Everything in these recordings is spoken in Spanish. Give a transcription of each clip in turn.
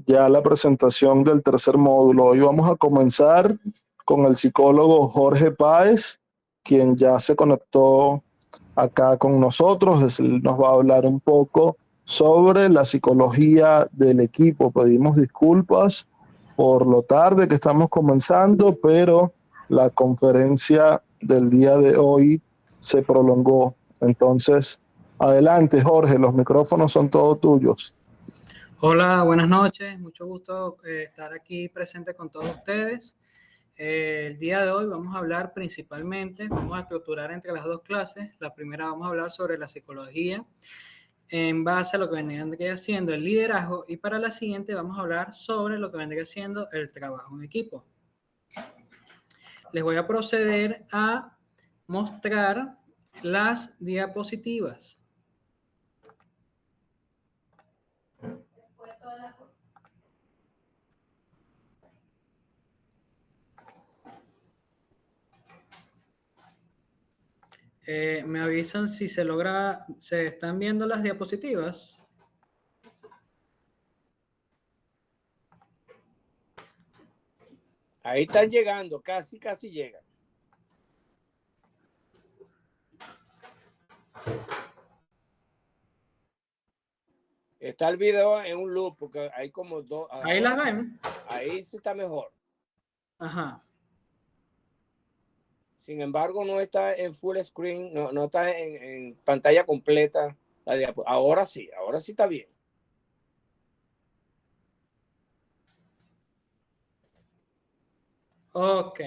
ya la presentación del tercer módulo. Hoy vamos a comenzar con el psicólogo Jorge Páez, quien ya se conectó acá con nosotros. Él nos va a hablar un poco sobre la psicología del equipo. Pedimos disculpas por lo tarde que estamos comenzando, pero la conferencia del día de hoy se prolongó. Entonces, adelante, Jorge, los micrófonos son todos tuyos. Hola, buenas noches. Mucho gusto estar aquí presente con todos ustedes. El día de hoy vamos a hablar principalmente, vamos a estructurar entre las dos clases. La primera vamos a hablar sobre la psicología en base a lo que vendría haciendo el liderazgo, y para la siguiente vamos a hablar sobre lo que vendría siendo el trabajo en equipo. Les voy a proceder a mostrar las diapositivas. Me avisan si se logra, se están viendo las diapositivas. Ahí están llegando, casi llegan. Está el video en un loop porque hay como dos. Ahí las ven. Ahí sí está mejor. Ajá. Sin embargo, no está en full screen, no está en pantalla completa. Ahora sí está bien. Ok.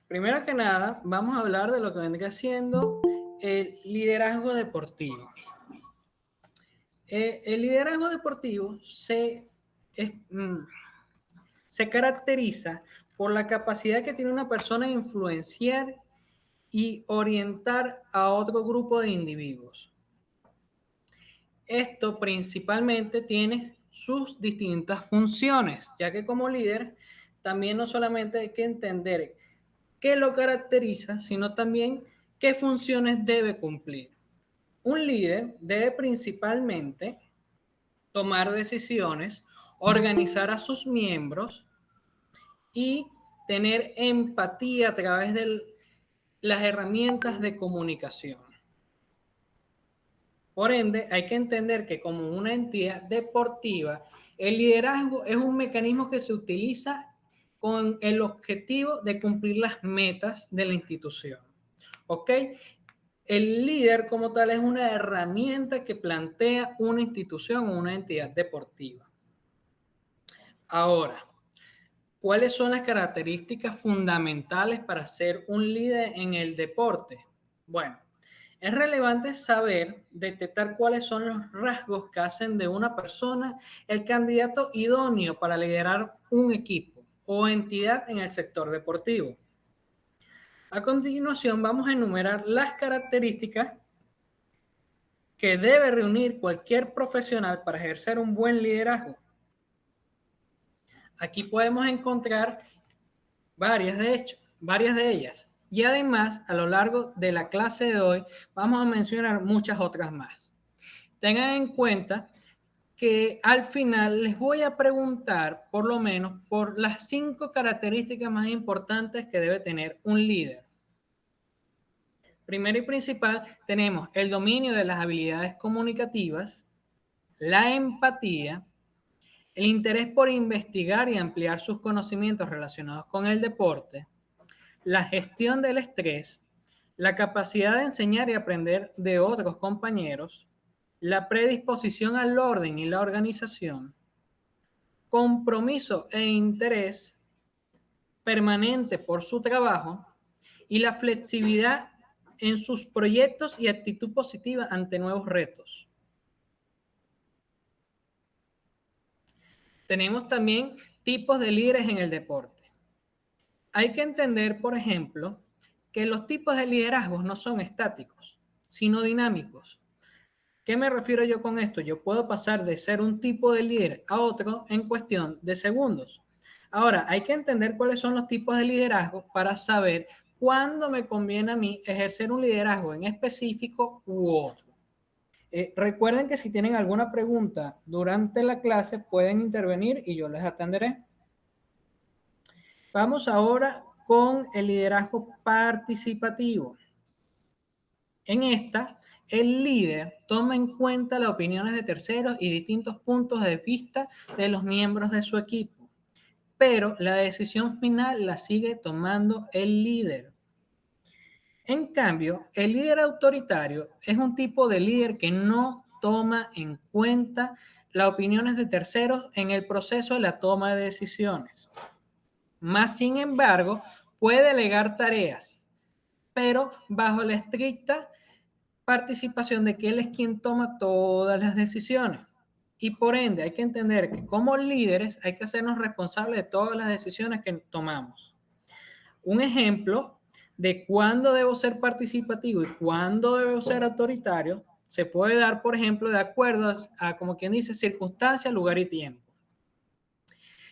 Primero que nada, vamos a hablar de lo que vendría siendo el liderazgo deportivo. El liderazgo deportivo se caracteriza por la capacidad que tiene una persona de influenciar y orientar a otro grupo de individuos. Esto principalmente tiene sus distintas funciones, ya que como líder también no solamente hay que entender qué lo caracteriza, sino también qué funciones debe cumplir. Un líder debe principalmente tomar decisiones, organizar a sus miembros y tener empatía a través de las herramientas de comunicación. Por ende, hay que entender que como una entidad deportiva, el liderazgo es un mecanismo que se utiliza con el objetivo de cumplir las metas de la institución. ¿Ok? El líder como tal es una herramienta que plantea una institución o una entidad deportiva. Ahora, ¿cuáles son las características fundamentales para ser un líder en el deporte? Bueno, es relevante saber detectar cuáles son los rasgos que hacen de una persona el candidato idóneo para liderar un equipo o entidad en el sector deportivo. A continuación, vamos a enumerar las características que debe reunir cualquier profesional para ejercer un buen liderazgo. Aquí podemos encontrar varias de ellas. Y además, a lo largo de la clase de hoy, vamos a mencionar muchas otras más. Tengan en cuenta que al final les voy a preguntar, por lo menos, por las 5 características más importantes que debe tener un líder. Primero y principal, tenemos el dominio de las habilidades comunicativas, la empatía, el interés por investigar y ampliar sus conocimientos relacionados con el deporte, la gestión del estrés, la capacidad de enseñar y aprender de otros compañeros, la predisposición al orden y la organización, compromiso e interés permanente por su trabajo y la flexibilidad en sus proyectos y actitud positiva ante nuevos retos. Tenemos también tipos de líderes en el deporte. Hay que entender, por ejemplo, que los tipos de liderazgos no son estáticos, sino dinámicos. ¿Qué me refiero yo con esto? Yo puedo pasar de ser un tipo de líder a otro en cuestión de segundos. Ahora, hay que entender cuáles son los tipos de liderazgo para saber cuándo me conviene a mí ejercer un liderazgo en específico u otro. Recuerden que si tienen alguna pregunta durante la clase pueden intervenir y yo les atenderé. Vamos ahora con el liderazgo participativo. En esta, el líder toma en cuenta las opiniones de terceros y distintos puntos de vista de los miembros de su equipo, pero la decisión final la sigue tomando el líder. En cambio, el líder autoritario es un tipo de líder que no toma en cuenta las opiniones de terceros en el proceso de la toma de decisiones. Más sin embargo, puede delegar tareas, pero bajo la estricta participación de que él es quien toma todas las decisiones. Y por ende, hay que entender que como líderes hay que hacernos responsables de todas las decisiones que tomamos. Un ejemplo de cuándo debo ser participativo y cuándo debo ser autoritario se puede dar, por ejemplo, de acuerdo a como quien dice, circunstancia, lugar y tiempo.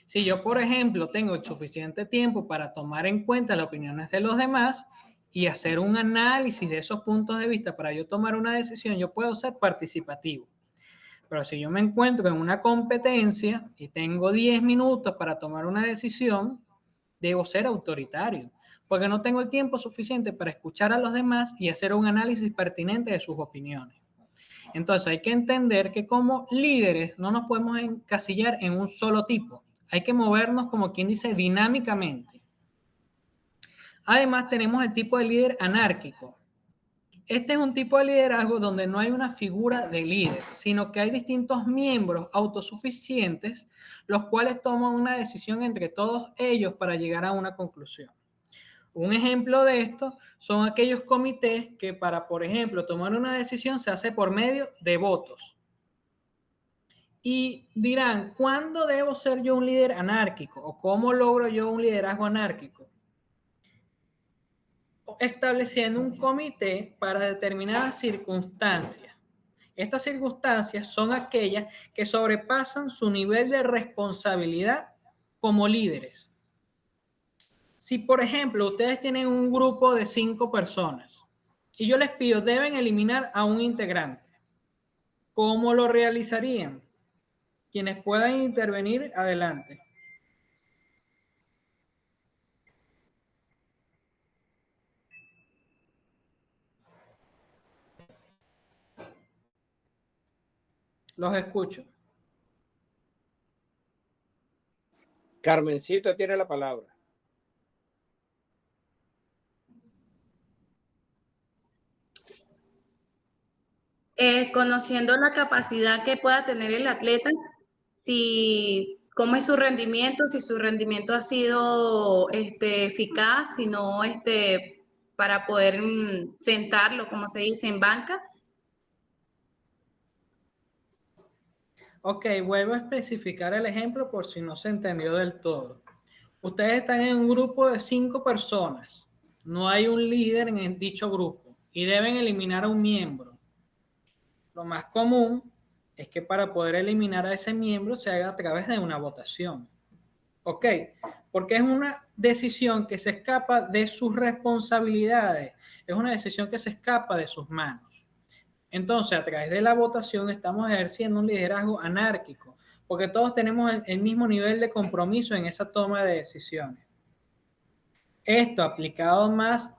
Si yo, por ejemplo, tengo suficiente tiempo para tomar en cuenta las opiniones de los demás y hacer un análisis de esos puntos de vista para yo tomar una decisión, yo puedo ser participativo. Pero si yo me encuentro en una competencia y tengo 10 minutos para tomar una decisión, debo ser autoritario, porque no tengo el tiempo suficiente para escuchar a los demás y hacer un análisis pertinente de sus opiniones. Entonces hay que entender que como líderes no nos podemos encasillar en un solo tipo. Hay que movernos, como quien dice, dinámicamente. Además, tenemos el tipo de líder anárquico. Este es un tipo de liderazgo donde no hay una figura de líder, sino que hay distintos miembros autosuficientes, los cuales toman una decisión entre todos ellos para llegar a una conclusión. Un ejemplo de esto son aquellos comités que para, por ejemplo, tomar una decisión se hace por medio de votos. Y dirán, ¿cuándo debo ser yo un líder anárquico? ¿O cómo logro yo un liderazgo anárquico? Estableciendo un comité para determinadas circunstancias. Estas circunstancias son aquellas que sobrepasan su nivel de responsabilidad como líderes. Si, por ejemplo, ustedes tienen un grupo de 5 personas y yo les pido, deben eliminar a un integrante, ¿cómo lo realizarían? Quienes puedan intervenir, adelante. Los escucho. Carmencita tiene la palabra. Conociendo la capacidad que pueda tener el atleta, si cómo es su rendimiento, si su rendimiento ha sido eficaz, si no para poder sentarlo, como se dice, en banca. Ok, vuelvo a especificar el ejemplo por si no se entendió del todo. Ustedes están en un grupo de 5 personas. No hay un líder en dicho grupo y deben eliminar a un miembro. Lo más común es que para poder eliminar a ese miembro se haga a través de una votación. ¿Ok? Porque es una decisión que se escapa de sus responsabilidades. Es una decisión que se escapa de sus manos. Entonces, a través de la votación estamos ejerciendo un liderazgo anárquico, porque todos tenemos el mismo nivel de compromiso en esa toma de decisiones. Esto aplicado más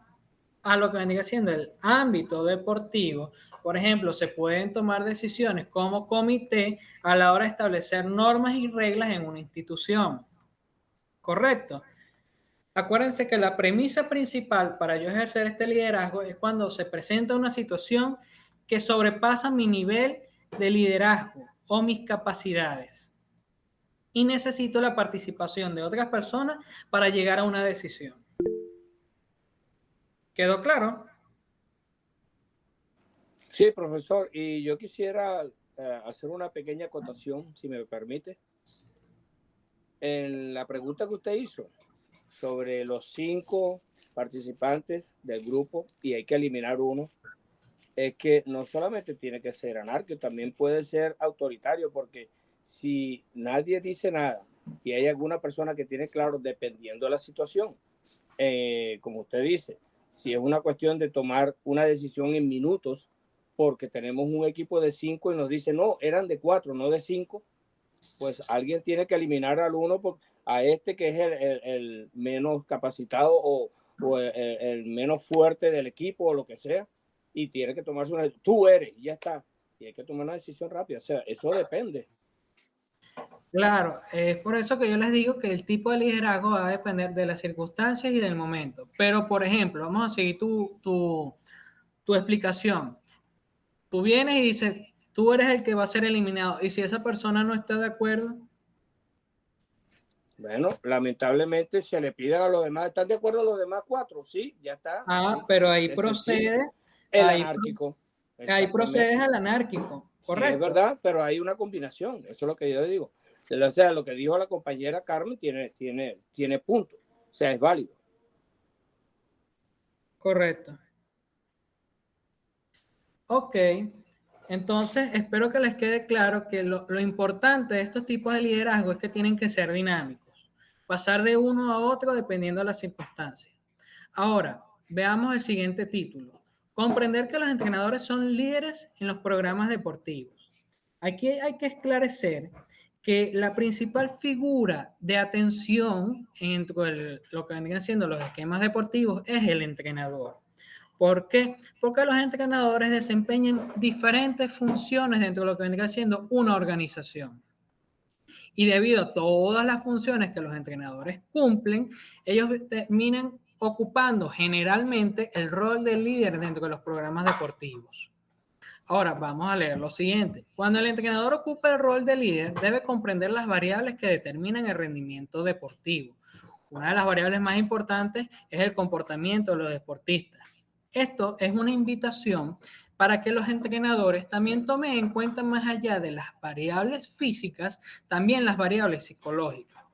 a lo que vendría siendo el ámbito deportivo, por ejemplo, se pueden tomar decisiones como comité a la hora de establecer normas y reglas en una institución. ¿Correcto? Acuérdense que la premisa principal para yo ejercer este liderazgo es cuando se presenta una situación que sobrepasa mi nivel de liderazgo o mis capacidades. Y necesito la participación de otras personas para llegar a una decisión. ¿Quedó claro? Sí, profesor, y yo quisiera hacer una pequeña acotación, si me permite. En la pregunta que usted hizo sobre los 5 participantes del grupo y hay que eliminar uno, es que no solamente tiene que ser anárquico, también puede ser autoritario, porque si nadie dice nada y hay alguna persona que tiene claro, dependiendo de la situación, como usted dice, si es una cuestión de tomar una decisión en minutos, porque tenemos un equipo de 5 y nos dice, no, eran de 4, no de 5, pues alguien tiene que eliminar al uno a este que es el menos capacitado o el menos fuerte del equipo o lo que sea, y tiene que tomarse una, tú eres, y ya está, y hay que tomar una decisión rápida, o sea, eso depende. Claro, es por eso que yo les digo que el tipo de liderazgo va a depender de las circunstancias y del momento. Pero, por ejemplo, vamos a seguir tu explicación. Tú vienes y dices, tú eres el que va a ser eliminado. Y si esa persona no está de acuerdo, bueno, lamentablemente se le pide a los demás, ¿están de acuerdo los demás 4? Sí, ya está. Sí, pero ahí necesito. el anárquico. ahí procedes al anárquico, Sí, es ¿correcto? verdad, pero hay una combinación, eso es lo que yo digo. O sea, lo que dijo la compañera Carmen tiene punto, o sea, es válido. Correcto. Ok, entonces espero que les quede claro que lo importante de estos tipos de liderazgo es que tienen que ser dinámicos, pasar de uno a otro dependiendo de las circunstancias. Ahora, veamos el siguiente título. Comprender que los entrenadores son líderes en los programas deportivos. Aquí hay que esclarecer que la principal figura de atención en lo que vendrían siendo los esquemas deportivos es el entrenador. ¿Por qué? Porque los entrenadores desempeñan diferentes funciones dentro de lo que vendría siendo una organización. Y debido a todas las funciones que los entrenadores cumplen, ellos terminan ocupando generalmente el rol de líder dentro de los programas deportivos. Ahora vamos a leer lo siguiente. Cuando el entrenador ocupa el rol de líder, debe comprender las variables que determinan el rendimiento deportivo. Una de las variables más importantes es el comportamiento de los deportistas. Esto es una invitación para que los entrenadores también tomen en cuenta, más allá de las variables físicas, también las variables psicológicas.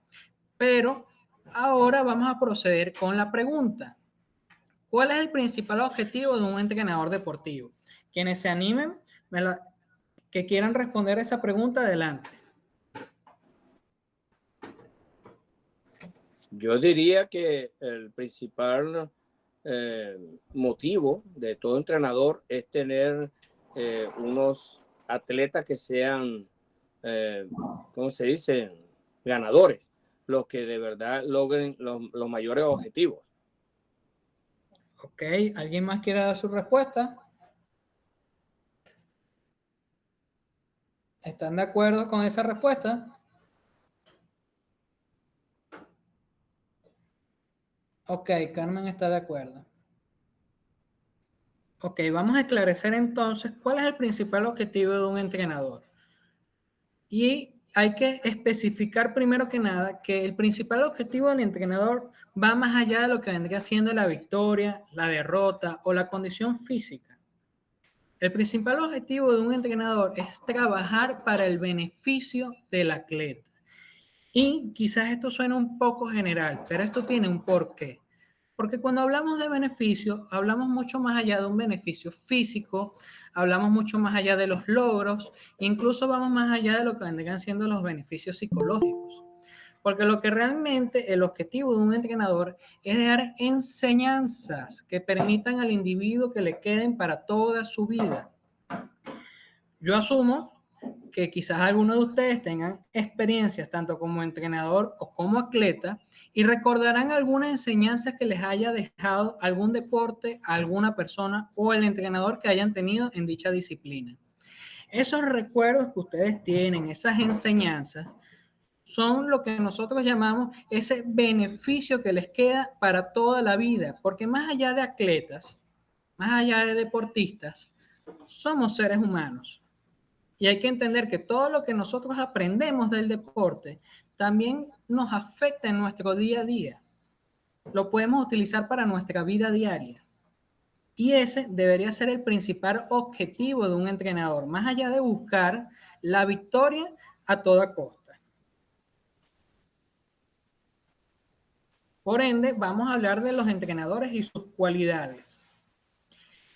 Pero ahora vamos a proceder con la pregunta. ¿Cuál es el principal objetivo de un entrenador deportivo? Quienes se animen, que quieran responder esa pregunta, adelante. Yo diría que el principal motivo de todo entrenador es tener unos atletas que sean, ¿cómo se dice? Ganadores, los que de verdad logren los mayores objetivos. Ok, ¿alguien más quiere dar su respuesta? ¿Están de acuerdo con esa respuesta? Ok, Carmen está de acuerdo. Ok, vamos a esclarecer entonces cuál es el principal objetivo de un entrenador. Y hay que especificar primero que nada que el principal objetivo del entrenador va más allá de lo que vendría siendo la victoria, la derrota o la condición física. El principal objetivo de un entrenador es trabajar para el beneficio del atleta. Y quizás esto suena un poco general, pero esto tiene un porqué. Porque cuando hablamos de beneficio, hablamos mucho más allá de un beneficio físico, hablamos mucho más allá de los logros, incluso vamos más allá de lo que vendrían siendo los beneficios psicológicos. Porque lo que realmente el objetivo de un entrenador es dar enseñanzas que permitan al individuo que le queden para toda su vida. Yo asumo que quizás algunos de ustedes tengan experiencias tanto como entrenador o como atleta y recordarán algunas enseñanzas que les haya dejado algún deporte, alguna persona o el entrenador que hayan tenido en dicha disciplina. Esos recuerdos que ustedes tienen, esas enseñanzas, son lo que nosotros llamamos ese beneficio que les queda para toda la vida, porque más allá de atletas, más allá de deportistas, somos seres humanos. Y hay que entender que todo lo que nosotros aprendemos del deporte también nos afecta en nuestro día a día. Lo podemos utilizar para nuestra vida diaria. Y ese debería ser el principal objetivo de un entrenador, más allá de buscar la victoria a toda costa. Por ende, vamos a hablar de los entrenadores y sus cualidades.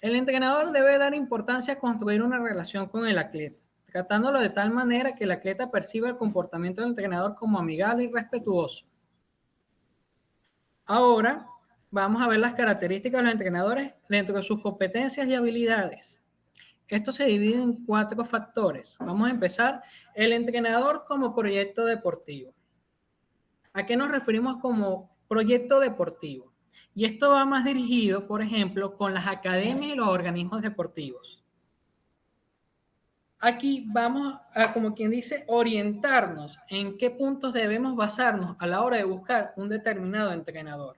El entrenador debe dar importancia a construir una relación con el atleta, tratándolo de tal manera que el atleta perciba el comportamiento del entrenador como amigable y respetuoso. Ahora vamos a ver las características de los entrenadores dentro de sus competencias y habilidades. esto se divide en 4 factores. Vamos a empezar. El entrenador como proyecto deportivo. ¿A qué nos referimos como proyecto deportivo? Y esto va más dirigido, por ejemplo, con las academias y los organismos deportivos. Aquí vamos a, como quien dice, orientarnos en qué puntos debemos basarnos a la hora de buscar un determinado entrenador.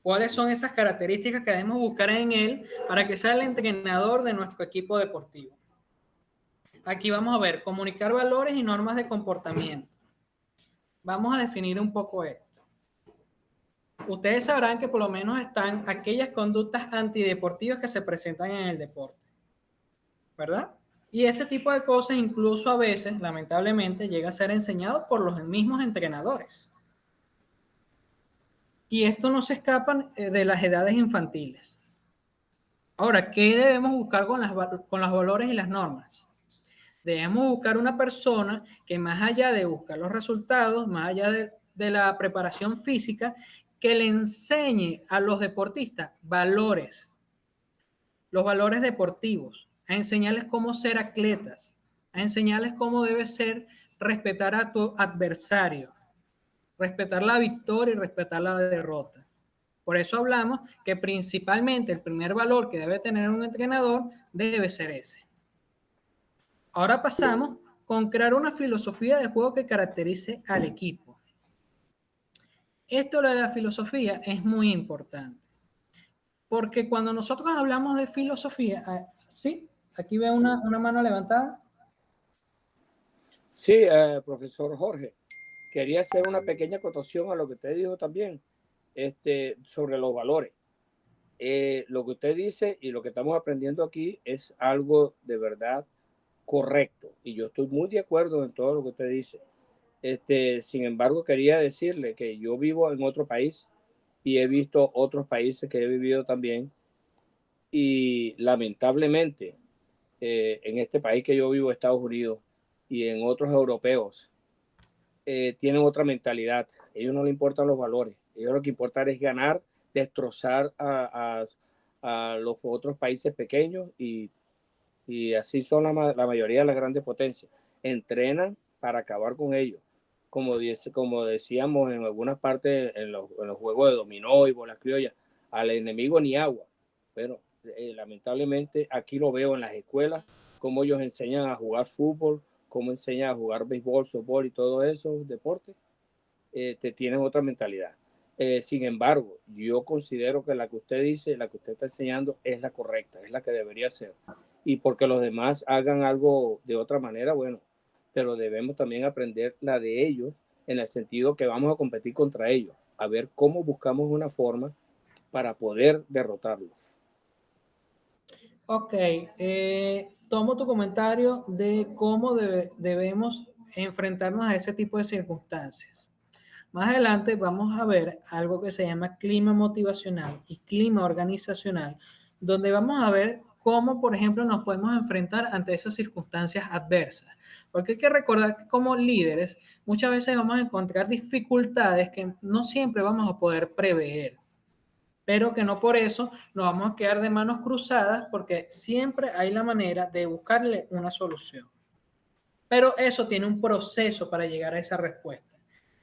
¿Cuáles son esas características que debemos buscar en él para que sea el entrenador de nuestro equipo deportivo? Aquí vamos a ver, comunicar valores y normas de comportamiento. Vamos a definir un poco esto. Ustedes sabrán que por lo menos están aquellas conductas antideportivas que se presentan en el deporte, ¿verdad? Y ese tipo de cosas incluso a veces, lamentablemente, llega a ser enseñado por los mismos entrenadores. Y esto no se escapan de las edades infantiles. Ahora, ¿qué debemos buscar con los valores y las normas? Debemos buscar una persona que más allá de buscar los resultados, más allá de la preparación física, que le enseñe a los deportistas valores, los valores deportivos, a enseñarles cómo ser atletas, a enseñarles cómo debe ser respetar a tu adversario, respetar la victoria y respetar la derrota. Por eso hablamos que principalmente el primer valor que debe tener un entrenador debe ser ese. Ahora pasamos con crear una filosofía de juego que caracterice al equipo. Esto de la filosofía es muy importante, porque cuando nosotros hablamos de filosofía, ¿sí? Aquí veo una mano levantada. Sí, profesor Jorge, quería hacer una pequeña acotación a lo que usted dijo también sobre los valores. Lo que usted dice y lo que estamos aprendiendo aquí es algo de verdad correcto y yo estoy muy de acuerdo en todo lo que usted dice. Sin embargo, quería decirle que yo vivo en otro país y he visto otros países que he vivido también y lamentablemente en este país que yo vivo, Estados Unidos, y en otros europeos, tienen otra mentalidad. A ellos no les importan los valores. A ellos lo que importa es ganar, destrozar a los otros países pequeños y así son la mayoría de las grandes potencias. Entrenan para acabar con ellos. Como decíamos en algunas partes, en los juegos de dominó y bolas criollas, al enemigo ni agua. Pero lamentablemente aquí lo veo en las escuelas, cómo ellos enseñan a jugar fútbol, cómo enseñan a jugar béisbol, softball y todo eso, deportes, tienen otra mentalidad. Sin embargo, yo considero que la que usted dice, la que usted está enseñando es la correcta, es la que debería ser. Y porque los demás hagan algo de otra manera, bueno, pero debemos también aprender la de ellos en el sentido que vamos a competir contra ellos, a ver cómo buscamos una forma para poder derrotarlos. Ok, tomo tu comentario de cómo debemos enfrentarnos a ese tipo de circunstancias. Más adelante vamos a ver algo que se llama clima motivacional y clima organizacional, donde vamos a ver cómo, por ejemplo, nos podemos enfrentar ante esas circunstancias adversas. Porque hay que recordar que como líderes muchas veces vamos a encontrar dificultades que no siempre vamos a poder prever, pero que no por eso nos vamos a quedar de manos cruzadas porque siempre hay la manera de buscarle una solución. Pero eso tiene un proceso para llegar a esa respuesta.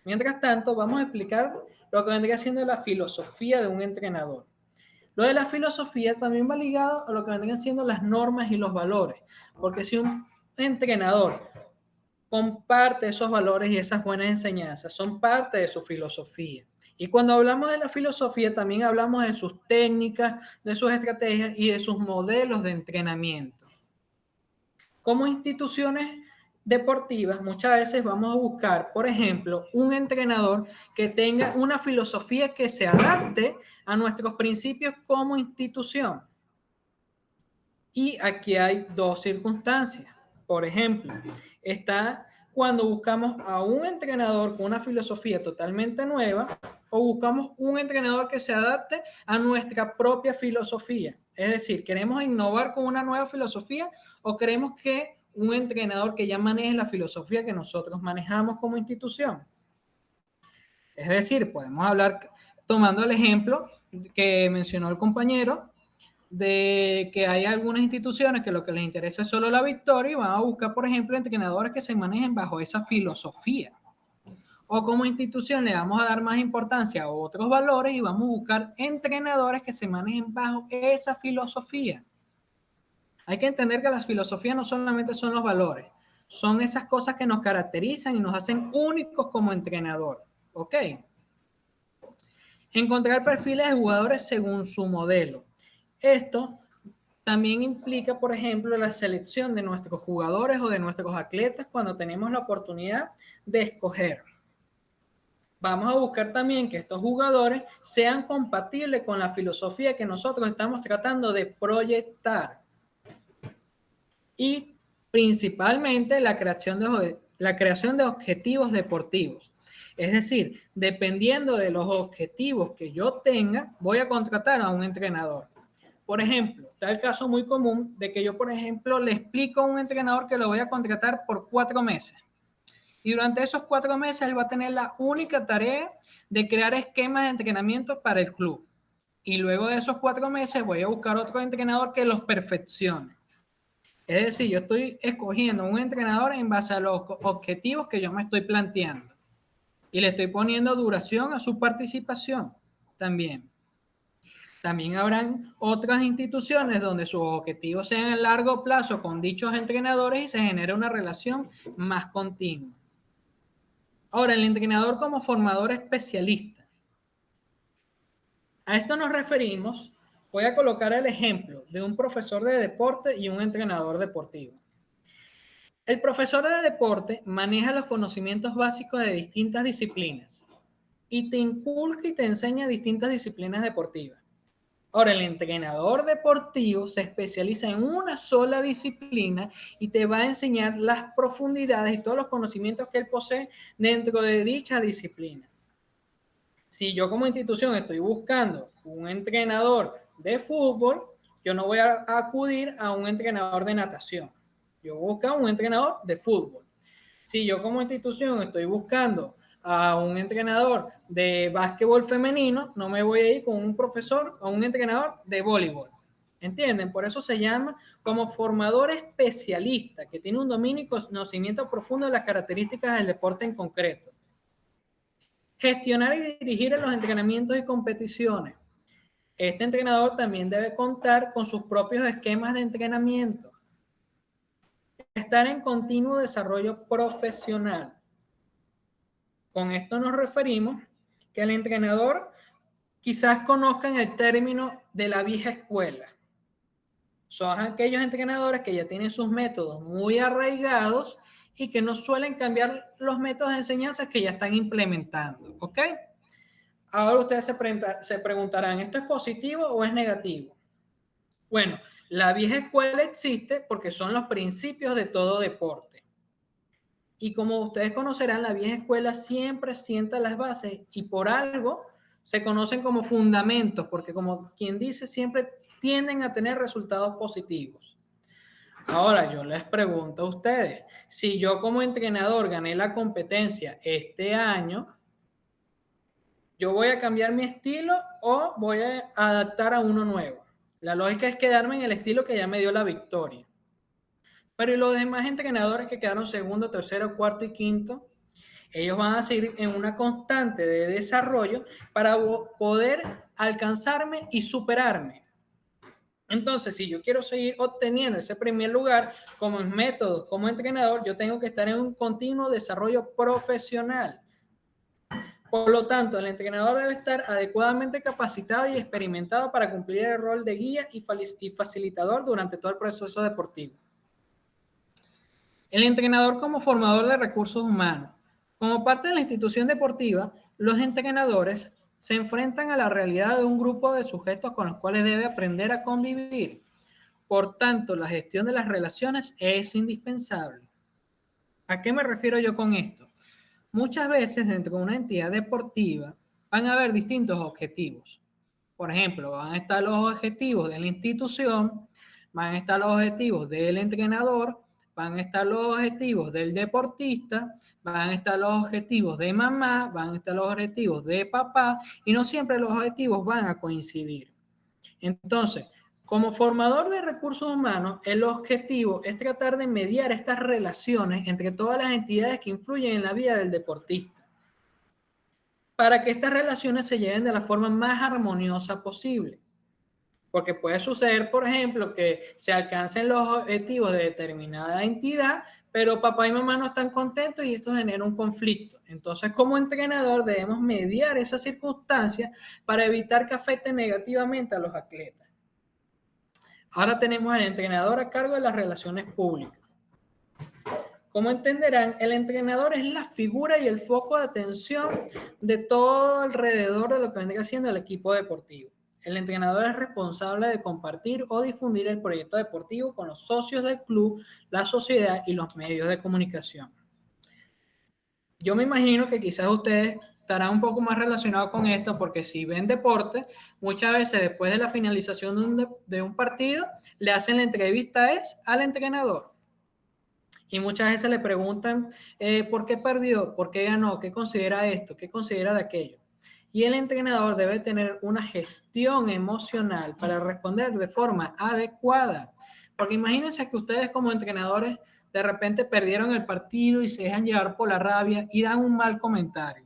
Mientras tanto, vamos a explicar lo que vendría siendo la filosofía de un entrenador. Lo de la filosofía también va ligado a lo que vendrían siendo las normas y los valores, porque si un entrenador comparte esos valores y esas buenas enseñanzas, son parte de su filosofía. Y cuando hablamos de la filosofía, también hablamos de sus técnicas, de sus estrategias y de sus modelos de entrenamiento. Como instituciones deportivas, muchas veces vamos a buscar, por ejemplo, un entrenador que tenga una filosofía que se adapte a nuestros principios como institución. Y aquí hay 2 circunstancias. Por ejemplo, está cuando buscamos a un entrenador con una filosofía totalmente nueva o buscamos un entrenador que se adapte a nuestra propia filosofía. Es decir, ¿queremos innovar con una nueva filosofía o queremos que un entrenador que ya maneje la filosofía que nosotros manejamos como institución? Es decir, podemos hablar, tomando el ejemplo que mencionó el compañero, de que hay algunas instituciones que lo que les interesa es solo la victoria y van a buscar, por ejemplo, entrenadores que se manejen bajo esa filosofía. O como institución le vamos a dar más importancia a otros valores y vamos a buscar entrenadores que se manejen bajo esa filosofía. Hay que entender que las filosofías no solamente son los valores, son esas cosas que nos caracterizan y nos hacen únicos como entrenador. ¿Ok? Encontrar perfiles de jugadores según su modelo. Esto también implica, por ejemplo, la selección de nuestros jugadores o de nuestros atletas cuando tenemos la oportunidad de escoger. Vamos a buscar también que estos jugadores sean compatibles con la filosofía que nosotros estamos tratando de proyectar. Y principalmente la creación de objetivos deportivos. Es decir, dependiendo de los objetivos que yo tenga, voy a contratar a un entrenador. Por ejemplo, está el caso muy común de que yo, por ejemplo, le explico a un entrenador que lo voy a contratar por 4 meses. Y durante esos 4 meses él va a tener la única tarea de crear esquemas de entrenamiento para el club. Y luego de esos 4 meses voy a buscar otro entrenador que los perfeccione. Es decir, yo estoy escogiendo un entrenador en base a los objetivos que yo me estoy planteando. Y le estoy poniendo duración a su participación también. También habrán otras instituciones donde sus objetivos sean a largo plazo con dichos entrenadores y se genere una relación más continua. Ahora, el entrenador como formador especialista. A esto nos referimos, voy a colocar el ejemplo de un profesor de deporte y un entrenador deportivo. El profesor de deporte maneja los conocimientos básicos de distintas disciplinas y te inculca y te enseña distintas disciplinas deportivas. Ahora, el entrenador deportivo se especializa en una sola disciplina y te va a enseñar las profundidades y todos los conocimientos que él posee dentro de dicha disciplina. Si yo como institución estoy buscando un entrenador de fútbol, yo no voy a acudir a un entrenador de natación. Yo busco un entrenador de fútbol. Si yo como institución estoy buscando a un entrenador de básquetbol femenino, no me voy a ir con un profesor o un entrenador de voleibol. ¿Entienden? Por eso se llama como formador especialista, que tiene un dominio y conocimiento profundo de las características del deporte en concreto. Gestionar y dirigir en los entrenamientos y competiciones. Este entrenador también debe contar con sus propios esquemas de entrenamiento. Estar en continuo desarrollo profesional. Con esto nos referimos que el entrenador quizás conozcan el término de la vieja escuela. Son aquellos entrenadores que ya tienen sus métodos muy arraigados y que no suelen cambiar los métodos de enseñanza que ya están implementando. ¿Ok? Ahora ustedes se preguntarán, ¿esto es positivo o es negativo? Bueno, la vieja escuela existe porque son los principios de todo deporte. Y como ustedes conocerán, la vieja escuela siempre sienta las bases y por algo se conocen como fundamentos, porque como quien dice, siempre tienden a tener resultados positivos. Ahora yo les pregunto a ustedes, si yo como entrenador gané la competencia este año, ¿yo voy a cambiar mi estilo o voy a adaptar a uno nuevo? La lógica es quedarme en el estilo que ya me dio la victoria. Pero ¿y los demás entrenadores que quedaron segundo, tercero, cuarto y quinto? Ellos van a seguir en una constante de desarrollo para poder alcanzarme y superarme. Entonces, si yo quiero seguir obteniendo ese primer lugar como en métodos, como entrenador, yo tengo que estar en un continuo desarrollo profesional. Por lo tanto, el entrenador debe estar adecuadamente capacitado y experimentado para cumplir el rol de guía y facilitador durante todo el proceso deportivo. El entrenador como formador de recursos humanos. Como parte de la institución deportiva, los entrenadores se enfrentan a la realidad de un grupo de sujetos con los cuales debe aprender a convivir. Por tanto, la gestión de las relaciones es indispensable. ¿A qué me refiero yo con esto? Muchas veces dentro de una entidad deportiva van a haber distintos objetivos. Por ejemplo, van a estar los objetivos de la institución, van a estar los objetivos del entrenador, van a estar los objetivos del deportista, van a estar los objetivos de mamá, van a estar los objetivos de papá y no siempre los objetivos van a coincidir. Entonces, Como formador de recursos humanos, el objetivo es tratar de mediar estas relaciones entre todas las entidades que influyen en la vida del deportista, para que estas relaciones se lleven de la forma más armoniosa posible. Porque puede suceder, por ejemplo, que se alcancen los objetivos de determinada entidad, pero papá y mamá no están contentos y esto genera un conflicto. Entonces, como entrenador, debemos mediar esas circunstancias para evitar que afecten negativamente a los atletas. Ahora tenemos al entrenador a cargo de las relaciones públicas. Como entenderán, el entrenador es la figura y el foco de atención de todo alrededor de lo que vendría siendo el equipo deportivo. El entrenador es responsable de compartir o difundir el proyecto deportivo con los socios del club, la sociedad y los medios de comunicación. Yo me imagino que quizás ustedes estarán un poco más relacionados con esto, porque si ven deporte, muchas veces después de la finalización de un partido, le hacen la entrevista al entrenador. Y muchas veces le preguntan por qué perdió, por qué ganó, qué considera esto, qué considera de aquello. Y el entrenador debe tener una gestión emocional para responder de forma adecuada. Porque imagínense que ustedes como entrenadores de repente perdieron el partido y se dejan llevar por la rabia y dan un mal comentario.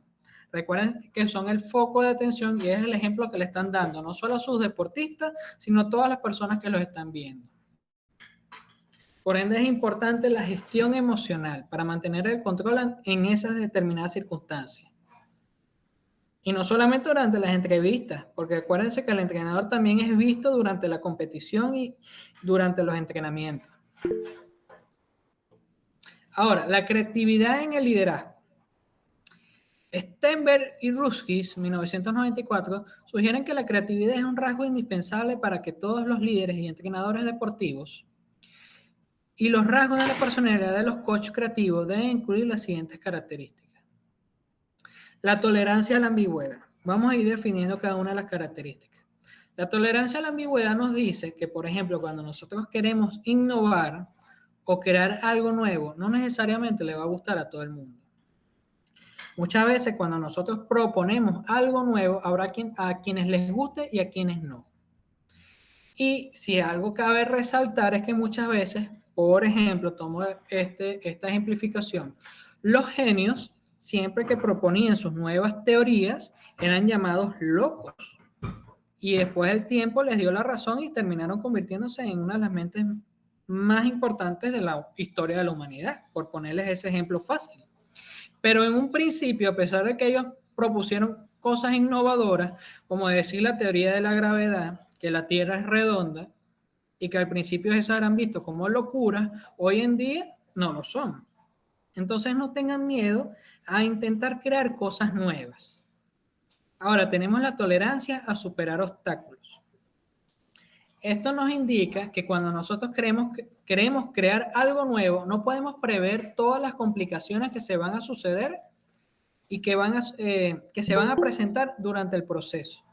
Recuerden que son el foco de atención y es el ejemplo que le están dando, no solo a sus deportistas, sino a todas las personas que los están viendo. Por ende, es importante la gestión emocional para mantener el control en esas determinadas circunstancias. Y no solamente durante las entrevistas, porque acuérdense que el entrenador también es visto durante la competición y durante los entrenamientos. Ahora, la creatividad en el liderazgo. Stenberg y Ruskis, 1994, sugieren que la creatividad es un rasgo indispensable para que todos los líderes y entrenadores deportivos y los rasgos de la personalidad de los coaches creativos deben incluir las siguientes características. La tolerancia a la ambigüedad. Vamos a ir definiendo cada una de las características. La tolerancia a la ambigüedad nos dice que, por ejemplo, cuando nosotros queremos innovar o crear algo nuevo, no necesariamente le va a gustar a todo el mundo. Muchas veces cuando nosotros proponemos algo nuevo, habrá a quienes les guste y a quienes no. Y si algo cabe resaltar es que muchas veces, por ejemplo, tomo esta ejemplificación, los genios, siempre que proponían sus nuevas teorías, eran llamados locos. Y después del tiempo les dio la razón y terminaron convirtiéndose en una de las mentes más importantes de la historia de la humanidad, por ponerles ese ejemplo fácil. Pero en un principio, a pesar de que ellos propusieron cosas innovadoras, como decir la teoría de la gravedad, que la Tierra es redonda, y que al principio esas eran vistos como locuras, hoy en día no lo son. Entonces no tengan miedo a intentar crear cosas nuevas. Ahora, tenemos la tolerancia a superar obstáculos. Esto nos indica que cuando nosotros queremos crear algo nuevo, no podemos prever todas las complicaciones que se van a suceder y que se van a presentar durante el proceso.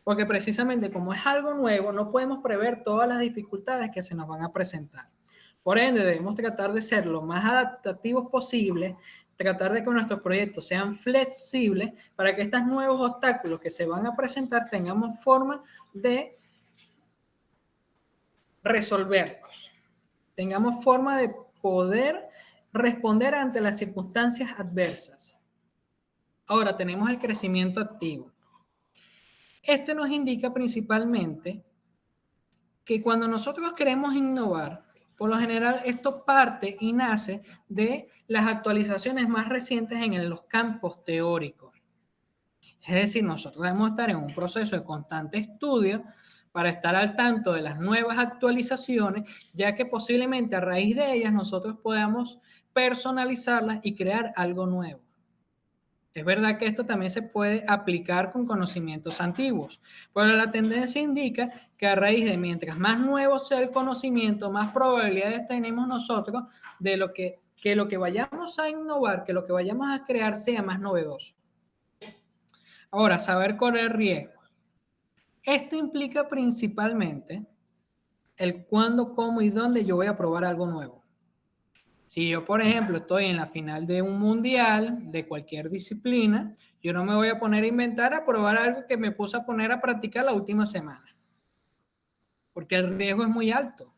Porque precisamente como es algo nuevo, no podemos prever todas las dificultades que se nos van a presentar. Por ende, debemos tratar de ser lo más adaptativos posible, tratar de que nuestros proyectos sean flexibles para que estos nuevos obstáculos que se van a presentar tengamos forma de resolverlos. Tengamos forma de poder responder ante las circunstancias adversas. Ahora tenemos el crecimiento activo. Este nos indica principalmente que cuando nosotros queremos innovar, por lo general esto parte y nace de las actualizaciones más recientes en los campos teóricos. Es decir, nosotros debemos estar en un proceso de constante estudio para estar al tanto de las nuevas actualizaciones, ya que posiblemente a raíz de ellas nosotros podamos personalizarlas y crear algo nuevo. Es verdad que esto también se puede aplicar con conocimientos antiguos, pero la tendencia indica que a raíz de mientras más nuevo sea el conocimiento, más probabilidades tenemos nosotros de que lo que vayamos a innovar, que lo que vayamos a crear sea más novedoso. Ahora, saber correr riesgos. Esto implica principalmente el cuándo, cómo y dónde yo voy a probar algo nuevo. Si yo, por ejemplo, estoy en la final de un mundial de cualquier disciplina, yo no me voy a poner a inventar a probar algo que me puse a poner a practicar la última semana. porque el riesgo es muy alto.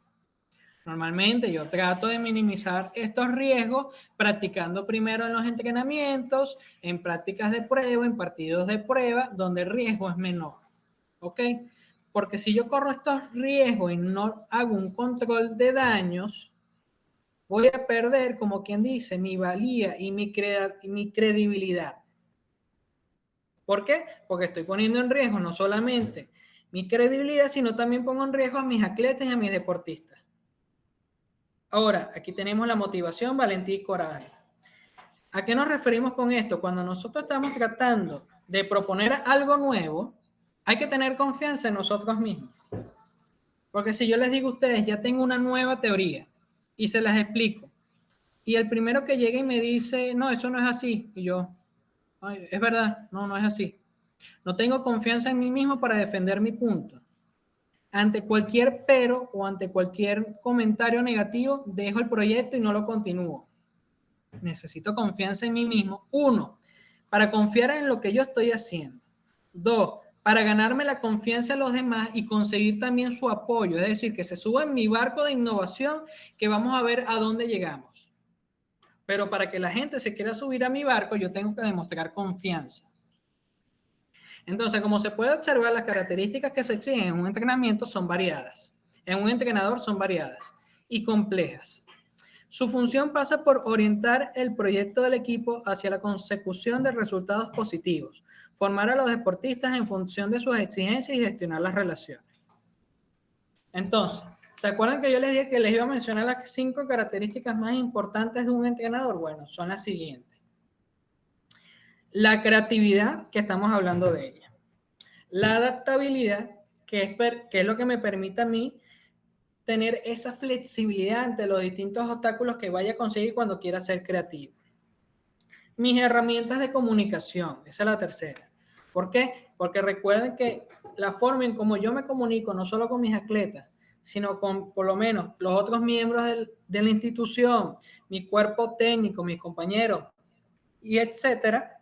Normalmente yo trato de minimizar estos riesgos practicando primero en los entrenamientos, en prácticas de prueba, en partidos de prueba, donde el riesgo es menor. ¿Ok? Porque si yo corro estos riesgos y no hago un control de daños, voy a perder, como quien dice, mi valía y mi credibilidad. ¿Por qué? Porque estoy poniendo en riesgo no solamente mi credibilidad, sino también pongo en riesgo a mis atletas y a mis deportistas. Ahora, aquí tenemos la motivación, valentía y coraje. ¿A qué nos referimos con esto? Cuando nosotros estamos tratando de proponer algo nuevo, hay que tener confianza en nosotros mismos. Porque si yo les digo a ustedes, ya tengo una nueva teoría y se las explico, y el primero que llega y me dice, no, eso no es así, y yo, ay, es verdad, no, no es así. No tengo confianza en mí mismo para defender mi punto. Ante cualquier pero o ante cualquier comentario negativo, dejo el proyecto y no lo continúo. Necesito confianza en mí mismo. 1, para confiar en lo que yo estoy haciendo. 2, para ganarme la confianza de los demás y conseguir también su apoyo. Es decir, que se suba en mi barco de innovación, que vamos a ver a dónde llegamos. Pero para que la gente se quiera subir a mi barco, yo tengo que demostrar confianza. Entonces, como se puede observar, las características que se exigen en un entrenamiento son variadas. En un entrenador son variadas y complejas. Su función pasa por orientar el proyecto del equipo hacia la consecución de resultados positivos, formar a los deportistas en función de sus exigencias y gestionar las relaciones. Entonces, ¿se acuerdan que yo les dije que les iba a mencionar las 5 características más importantes de un entrenador? Bueno, son las siguientes. La creatividad, que estamos hablando de ella. La adaptabilidad, que es lo que me permite a mí tener esa flexibilidad ante los distintos obstáculos que vaya a conseguir cuando quiera ser creativo. Mis herramientas de comunicación, esa es la tercera. ¿Por qué? Porque recuerden que la forma en cómo yo me comunico, no solo con mis atletas, sino con por lo menos los otros miembros de la institución, mi cuerpo técnico, mis compañeros, y etcétera,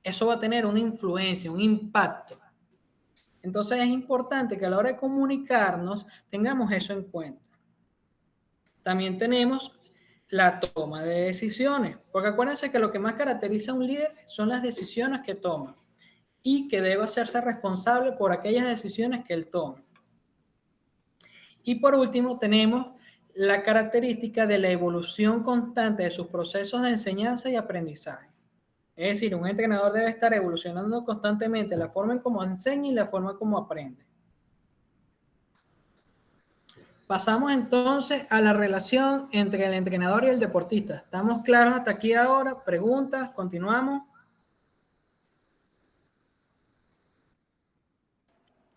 eso va a tener una influencia, un impacto. Entonces es importante que a la hora de comunicarnos tengamos eso en cuenta. También tenemos la toma de decisiones, porque acuérdense que lo que más caracteriza a un líder son las decisiones que toma y que debe hacerse responsable por aquellas decisiones que él toma. Y por último tenemos la característica de la evolución constante de sus procesos de enseñanza y aprendizaje. Es decir, un entrenador debe estar evolucionando constantemente la forma en cómo enseña y la forma en cómo aprende. Pasamos entonces a la relación entre el entrenador y el deportista. ¿Estamos claros hasta aquí ahora? ¿Preguntas? ¿Continuamos?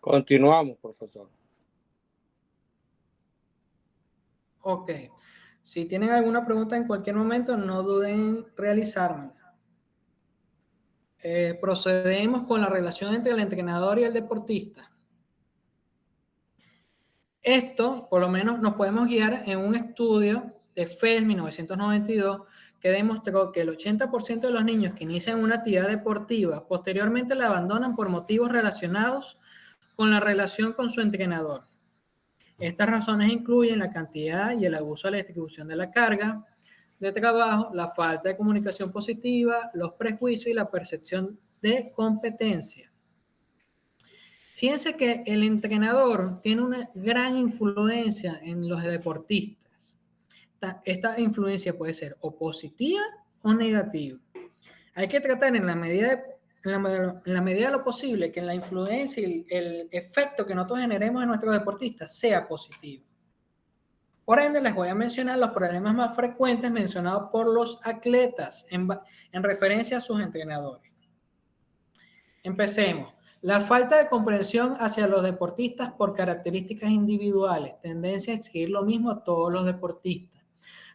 Continuamos, profesor. Ok. Si tienen alguna pregunta en cualquier momento, no duden en realizármela. Procedemos con la relación entre el entrenador y el deportista. Esto, por lo menos, nos podemos guiar en un estudio de FES 1992 que demostró que el 80% de los niños que inician una actividad deportiva posteriormente la abandonan por motivos relacionados con la relación con su entrenador. Estas razones incluyen la cantidad y el abuso de la distribución de la carga de trabajo, la falta de comunicación positiva, los prejuicios y la percepción de competencia. Fíjense que el entrenador tiene una gran influencia en los deportistas. Esta influencia puede ser o positiva o negativa. Hay que tratar en la medida de lo posible que la influencia y el efecto que nosotros generemos en nuestros deportistas sea positivo. Por ende, les voy a mencionar los problemas más frecuentes mencionados por los atletas en referencia a sus entrenadores. Empecemos. La falta de comprensión hacia los deportistas por características individuales, tendencia a exigir lo mismo a todos los deportistas.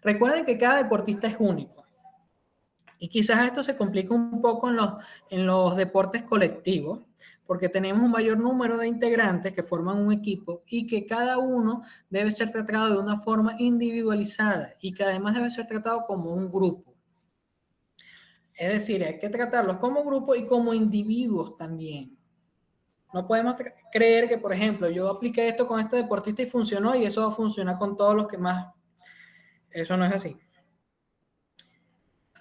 Recuerden que cada deportista es único. Y quizás esto se complica un poco en los deportes colectivos, porque tenemos un mayor número de integrantes que forman un equipo y que cada uno debe ser tratado de una forma individualizada y que además debe ser tratado como un grupo. Es decir, hay que tratarlos como grupo y como individuos también. No podemos creer que, por ejemplo, yo apliqué esto con este deportista y funcionó y eso va a funcionar con todos los que más. Eso no es así.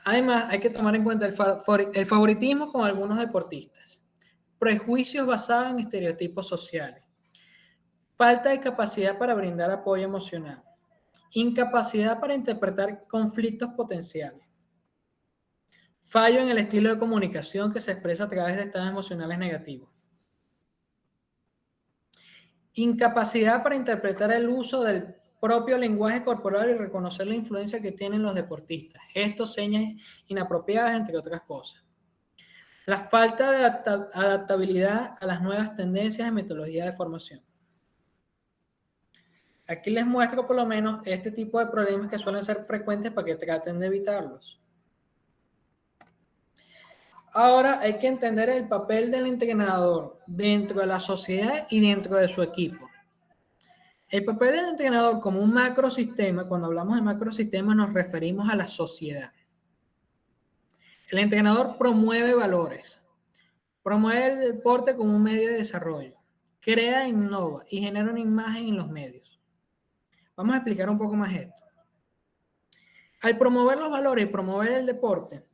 Además, hay que tomar en cuenta el favoritismo con algunos deportistas, prejuicios basados en estereotipos sociales, falta de capacidad para brindar apoyo emocional, incapacidad para interpretar conflictos potenciales, fallo en el estilo de comunicación que se expresa a través de estados emocionales negativos, incapacidad para interpretar el uso del propio lenguaje corporal y reconocer la influencia que tienen los deportistas, gestos, señas inapropiadas, entre otras cosas. La falta de adaptabilidad a las nuevas tendencias y metodologías de formación. Aquí les muestro por lo menos este tipo de problemas que suelen ser frecuentes para que traten de evitarlos. Ahora hay que entender el papel del entrenador dentro de la sociedad y dentro de su equipo. El papel del entrenador como un macrosistema, cuando hablamos de macrosistema nos referimos a la sociedad. El entrenador promueve valores, promueve el deporte como un medio de desarrollo, crea, innova y genera una imagen en los medios. Vamos a explicar un poco más esto. Al promover los valores y promover el deporte,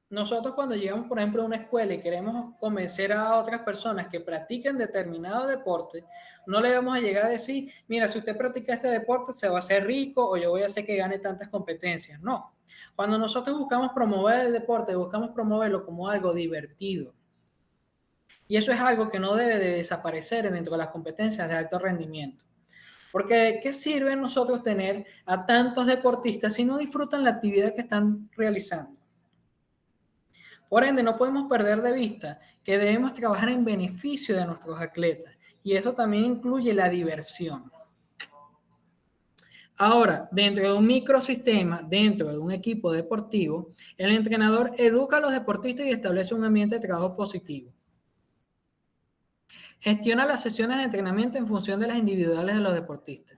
nosotros cuando llegamos, por ejemplo, a una escuela y queremos convencer a otras personas que practiquen determinado deporte, no le vamos a llegar a decir, mira, si usted practica este deporte se va a hacer rico o yo voy a hacer que gane tantas competencias. No. Cuando nosotros buscamos promover el deporte, buscamos promoverlo como algo divertido. Y eso es algo que no debe de desaparecer dentro de las competencias de alto rendimiento. Porque ¿de qué sirve nosotros tener a tantos deportistas si no disfrutan la actividad que están realizando? Por ende, no podemos perder de vista que debemos trabajar en beneficio de nuestros atletas y eso también incluye la diversión. Ahora, dentro de un microsistema, dentro de un equipo deportivo, el entrenador educa a los deportistas y establece un ambiente de trabajo positivo. Gestiona las sesiones de entrenamiento en función de las individuales de los deportistas.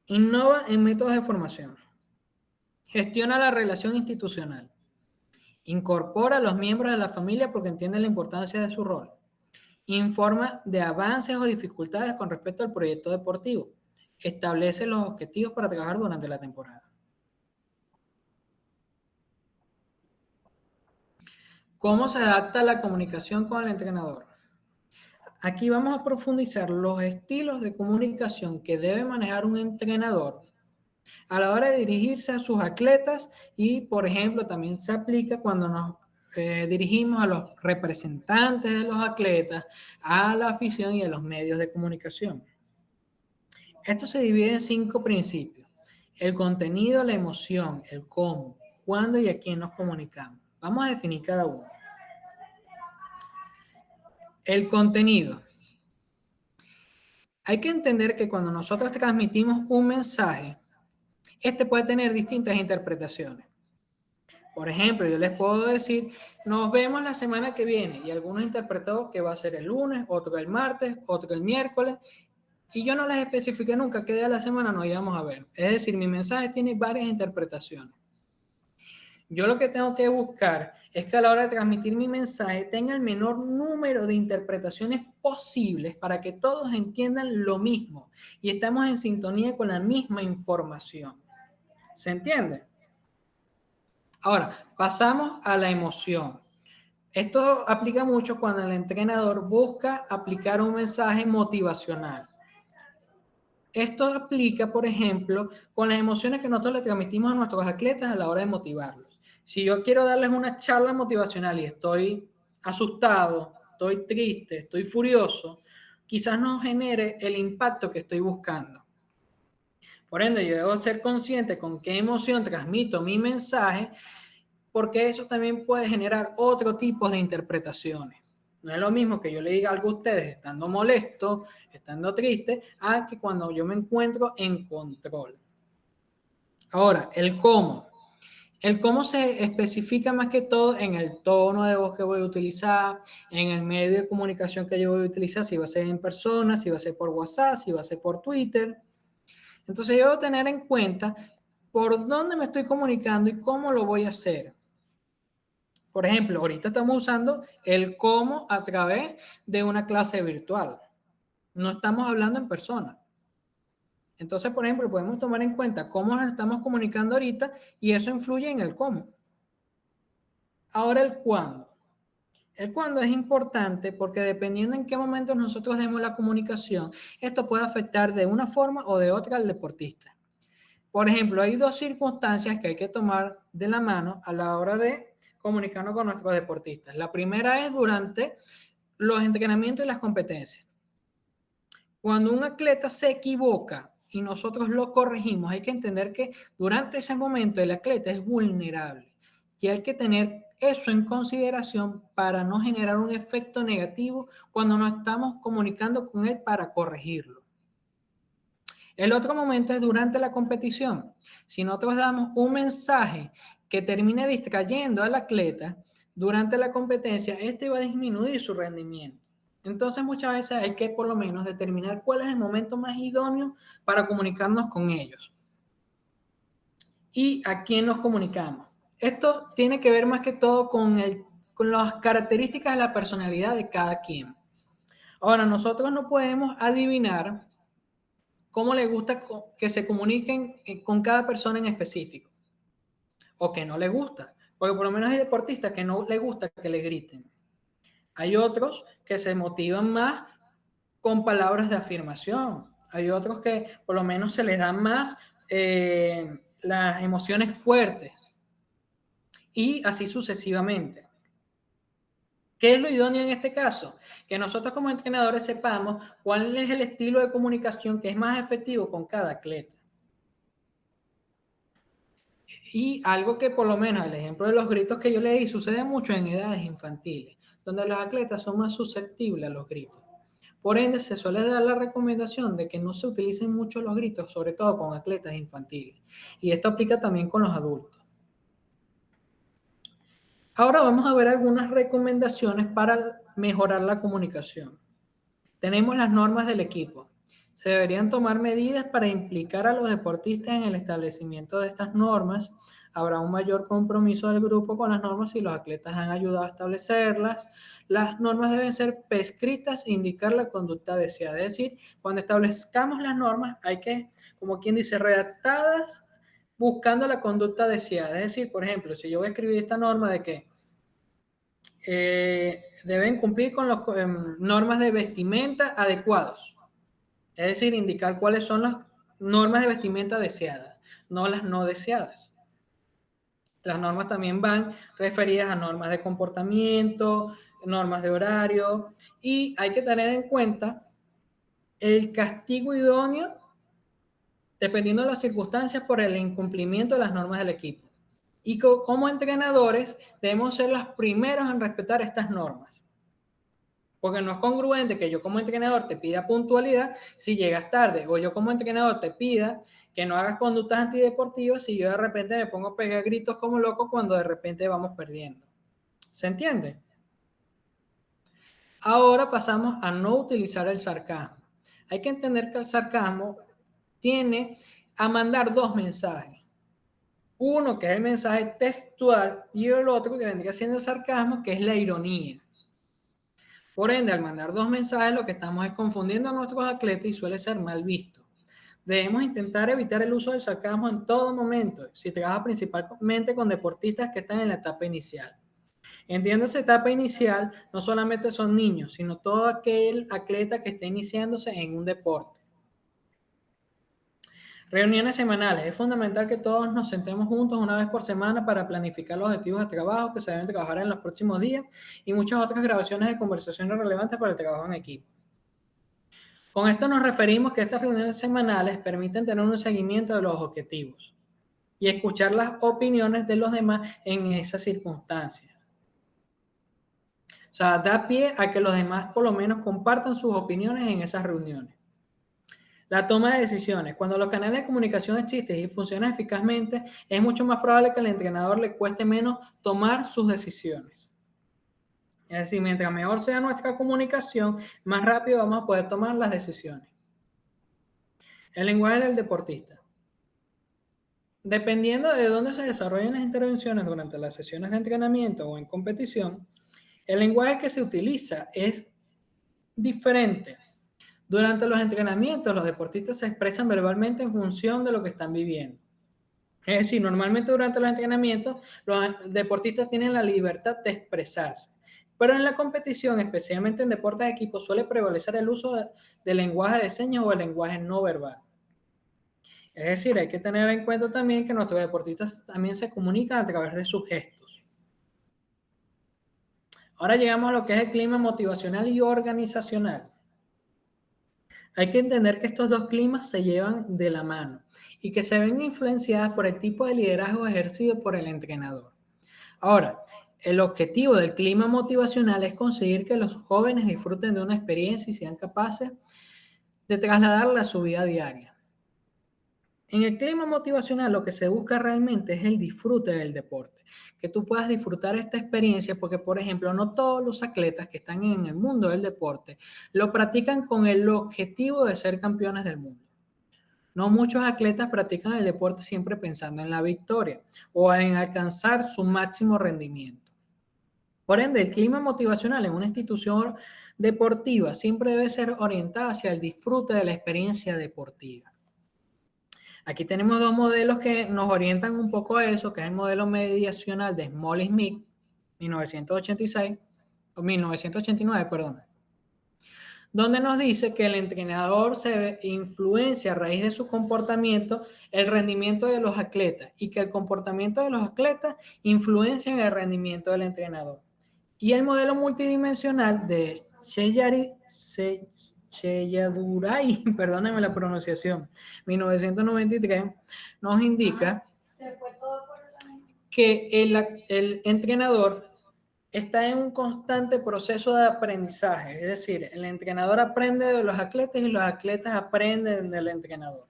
Innova en métodos de formación. Gestiona la relación institucional. Incorpora a los miembros de la familia porque entiende la importancia de su rol. Informa de avances o dificultades con respecto al proyecto deportivo. Establece los objetivos para trabajar durante la temporada. ¿Cómo se adapta la comunicación con el entrenador? Aquí vamos a profundizar los estilos de comunicación que debe manejar un entrenador a la hora de dirigirse a sus atletas y, por ejemplo, también se aplica cuando nos dirigimos a los representantes de los atletas, a la afición y a los medios de comunicación. Esto se divide en 5 principios: el contenido, la emoción, el cómo, cuándo y a quién nos comunicamos. Vamos a definir cada uno. El contenido. Hay que entender que cuando nosotros transmitimos un mensaje, este puede tener distintas interpretaciones. Por ejemplo, yo les puedo decir, nos vemos la semana que viene, y algunos interpretó que va a ser el lunes, otro el martes, otro el miércoles, y yo no les especifiqué nunca qué día de la semana nos íbamos a ver. Es decir, mi mensaje tiene varias interpretaciones. Yo lo que tengo que buscar es que a la hora de transmitir mi mensaje tenga el menor número de interpretaciones posibles para que todos entiendan lo mismo y estamos en sintonía con la misma información. ¿Se entiende? Ahora, pasamos a la emoción. Esto aplica mucho cuando el entrenador busca aplicar un mensaje motivacional. Esto aplica, por ejemplo, con las emociones que nosotros le transmitimos a nuestros atletas a la hora de motivarlos. Si yo quiero darles una charla motivacional y estoy asustado, estoy triste, estoy furioso, quizás no genere el impacto que estoy buscando. Por ende, yo debo ser consciente con qué emoción transmito mi mensaje, porque eso también puede generar otro tipo de interpretaciones. No es lo mismo que yo le diga algo a ustedes estando molesto, estando triste, a que cuando yo me encuentro en control. Ahora, el cómo. El cómo se especifica más que todo en el tono de voz que voy a utilizar, en el medio de comunicación que yo voy a utilizar, si va a ser en persona, si va a ser por WhatsApp, si va a ser por Twitter. Entonces yo debo tener en cuenta por dónde me estoy comunicando y cómo lo voy a hacer. Por ejemplo, ahorita estamos usando el cómo a través de una clase virtual. No estamos hablando en persona. Entonces, por ejemplo, podemos tomar en cuenta cómo nos estamos comunicando ahorita y eso influye en el cómo. Ahora el cuándo. El cuándo es importante porque dependiendo en qué momento nosotros demos la comunicación, esto puede afectar de una forma o de otra al deportista. Por ejemplo, hay dos circunstancias que hay que tomar de la mano a la hora de comunicarnos con nuestros deportistas. La primera es durante los entrenamientos y las competencias. Cuando un atleta se equivoca y nosotros lo corregimos, hay que entender que durante ese momento el atleta es vulnerable y hay que tener eso en consideración para no generar un efecto negativo cuando nos estamos comunicando con él para corregirlo. El otro momento es durante la competición. Si nosotros damos un mensaje que termine distrayendo al atleta durante la competencia, este va a disminuir su rendimiento. Entonces muchas veces hay que por lo menos determinar cuál es el momento más idóneo para comunicarnos con ellos. ¿Y a quién nos comunicamos? Esto tiene que ver más que todo con las características de la personalidad de cada quien. Ahora, nosotros no podemos adivinar cómo le gusta que se comuniquen con cada persona en específico o que no le gusta, porque por lo menos hay deportistas que no le gusta que le griten. Hay otros que se motivan más con palabras de afirmación. Hay otros que por lo menos se les dan más las emociones fuertes y así sucesivamente. ¿Qué es lo idóneo en este caso? Que nosotros como entrenadores sepamos cuál es el estilo de comunicación que es más efectivo con cada atleta. Y algo que por lo menos el ejemplo de los gritos que yo le di sucede mucho en edades infantiles, donde los atletas son más susceptibles a los gritos. Por ende, se suele dar la recomendación de que no se utilicen mucho los gritos, sobre todo con atletas infantiles. Y esto aplica también con los adultos. Ahora vamos a ver algunas recomendaciones para mejorar la comunicación. Tenemos las normas del equipo. Se deberían tomar medidas para implicar a los deportistas en el establecimiento de estas normas. Habrá un mayor compromiso del grupo con las normas si los atletas han ayudado a establecerlas. Las normas deben ser prescritas e indicar la conducta deseada. Es decir, cuando establezcamos las normas hay que, como quien dice, redactadas buscando la conducta deseada. Es decir, por ejemplo, si yo voy a escribir esta norma de que deben cumplir con las normas de vestimenta adecuados. Es decir, indicar cuáles son las normas de vestimenta deseadas, no las no deseadas. Las normas también van referidas a normas de comportamiento, normas de horario, y hay que tener en cuenta el castigo idóneo dependiendo de las circunstancias por el incumplimiento de las normas del equipo. Y como entrenadores debemos ser los primeros en respetar estas normas. Porque no es congruente que yo como entrenador te pida puntualidad si llegas tarde, o yo como entrenador te pida que no hagas conductas antideportivas si yo de repente me pongo a pegar gritos como loco cuando de repente vamos perdiendo. ¿Se entiende? Ahora pasamos a no utilizar el sarcasmo. Hay que entender que el sarcasmo tiene a mandar dos mensajes. Uno que es el mensaje textual y el otro que vendría siendo el sarcasmo, que es la ironía. Por ende, al mandar dos mensajes, lo que estamos es confundiendo a nuestros atletas y suele ser mal visto. Debemos intentar evitar el uso del sarcasmo en todo momento, si trabaja principalmente con deportistas que están en la etapa inicial. Entiéndase, etapa inicial no solamente son niños, sino todo aquel atleta que esté iniciándose en un deporte. Reuniones semanales. Es fundamental que todos nos sentemos juntos una vez por semana para planificar los objetivos de trabajo que se deben trabajar en los próximos días y muchas otras grabaciones de conversaciones relevantes para el trabajo en equipo. Con esto nos referimos que estas reuniones semanales permiten tener un seguimiento de los objetivos y escuchar las opiniones de los demás en esas circunstancias. O sea, da pie a que los demás por lo menos compartan sus opiniones en esas reuniones. La toma de decisiones. Cuando los canales de comunicación existen y funcionan eficazmente, es mucho más probable que al entrenador le cueste menos tomar sus decisiones. Es decir, mientras mejor sea nuestra comunicación, más rápido vamos a poder tomar las decisiones. El lenguaje del deportista. Dependiendo de dónde se desarrollen las intervenciones durante las sesiones de entrenamiento o en competición, el lenguaje que se utiliza es diferente. Durante los entrenamientos, los deportistas se expresan verbalmente en función de lo que están viviendo. Es decir, normalmente durante los entrenamientos, los deportistas tienen la libertad de expresarse. Pero en la competición, especialmente en deportes de equipo, suele prevalecer el uso del lenguaje de señas o el lenguaje no verbal. Es decir, hay que tener en cuenta también que nuestros deportistas también se comunican a través de sus gestos. Ahora llegamos a lo que es el clima motivacional y organizacional. Hay que entender que estos dos climas se llevan de la mano y que se ven influenciadas por el tipo de liderazgo ejercido por el entrenador. Ahora, el objetivo del clima motivacional es conseguir que los jóvenes disfruten de una experiencia y sean capaces de trasladarla a su vida diaria. En el clima motivacional lo que se busca realmente es el disfrute del deporte, que tú puedas disfrutar esta experiencia porque, por ejemplo, no todos los atletas que están en el mundo del deporte lo practican con el objetivo de ser campeones del mundo. No muchos atletas practican el deporte siempre pensando en la victoria o en alcanzar su máximo rendimiento. Por ende, el clima motivacional en una institución deportiva siempre debe ser orientada hacia el disfrute de la experiencia deportiva. Aquí tenemos dos modelos que nos orientan un poco a eso, que es el modelo mediacional de Small Smith, 1986, o 1989, perdón, donde nos dice que el entrenador se influencia a raíz de su comportamiento el rendimiento de los atletas y que el comportamiento de los atletas influencia en el rendimiento del entrenador. Y el modelo multidimensional de Cheyadurai, perdónenme la pronunciación, 1993, nos indica que el entrenador está en un constante proceso de aprendizaje, es decir, el entrenador aprende de los atletas y los atletas aprenden del entrenador.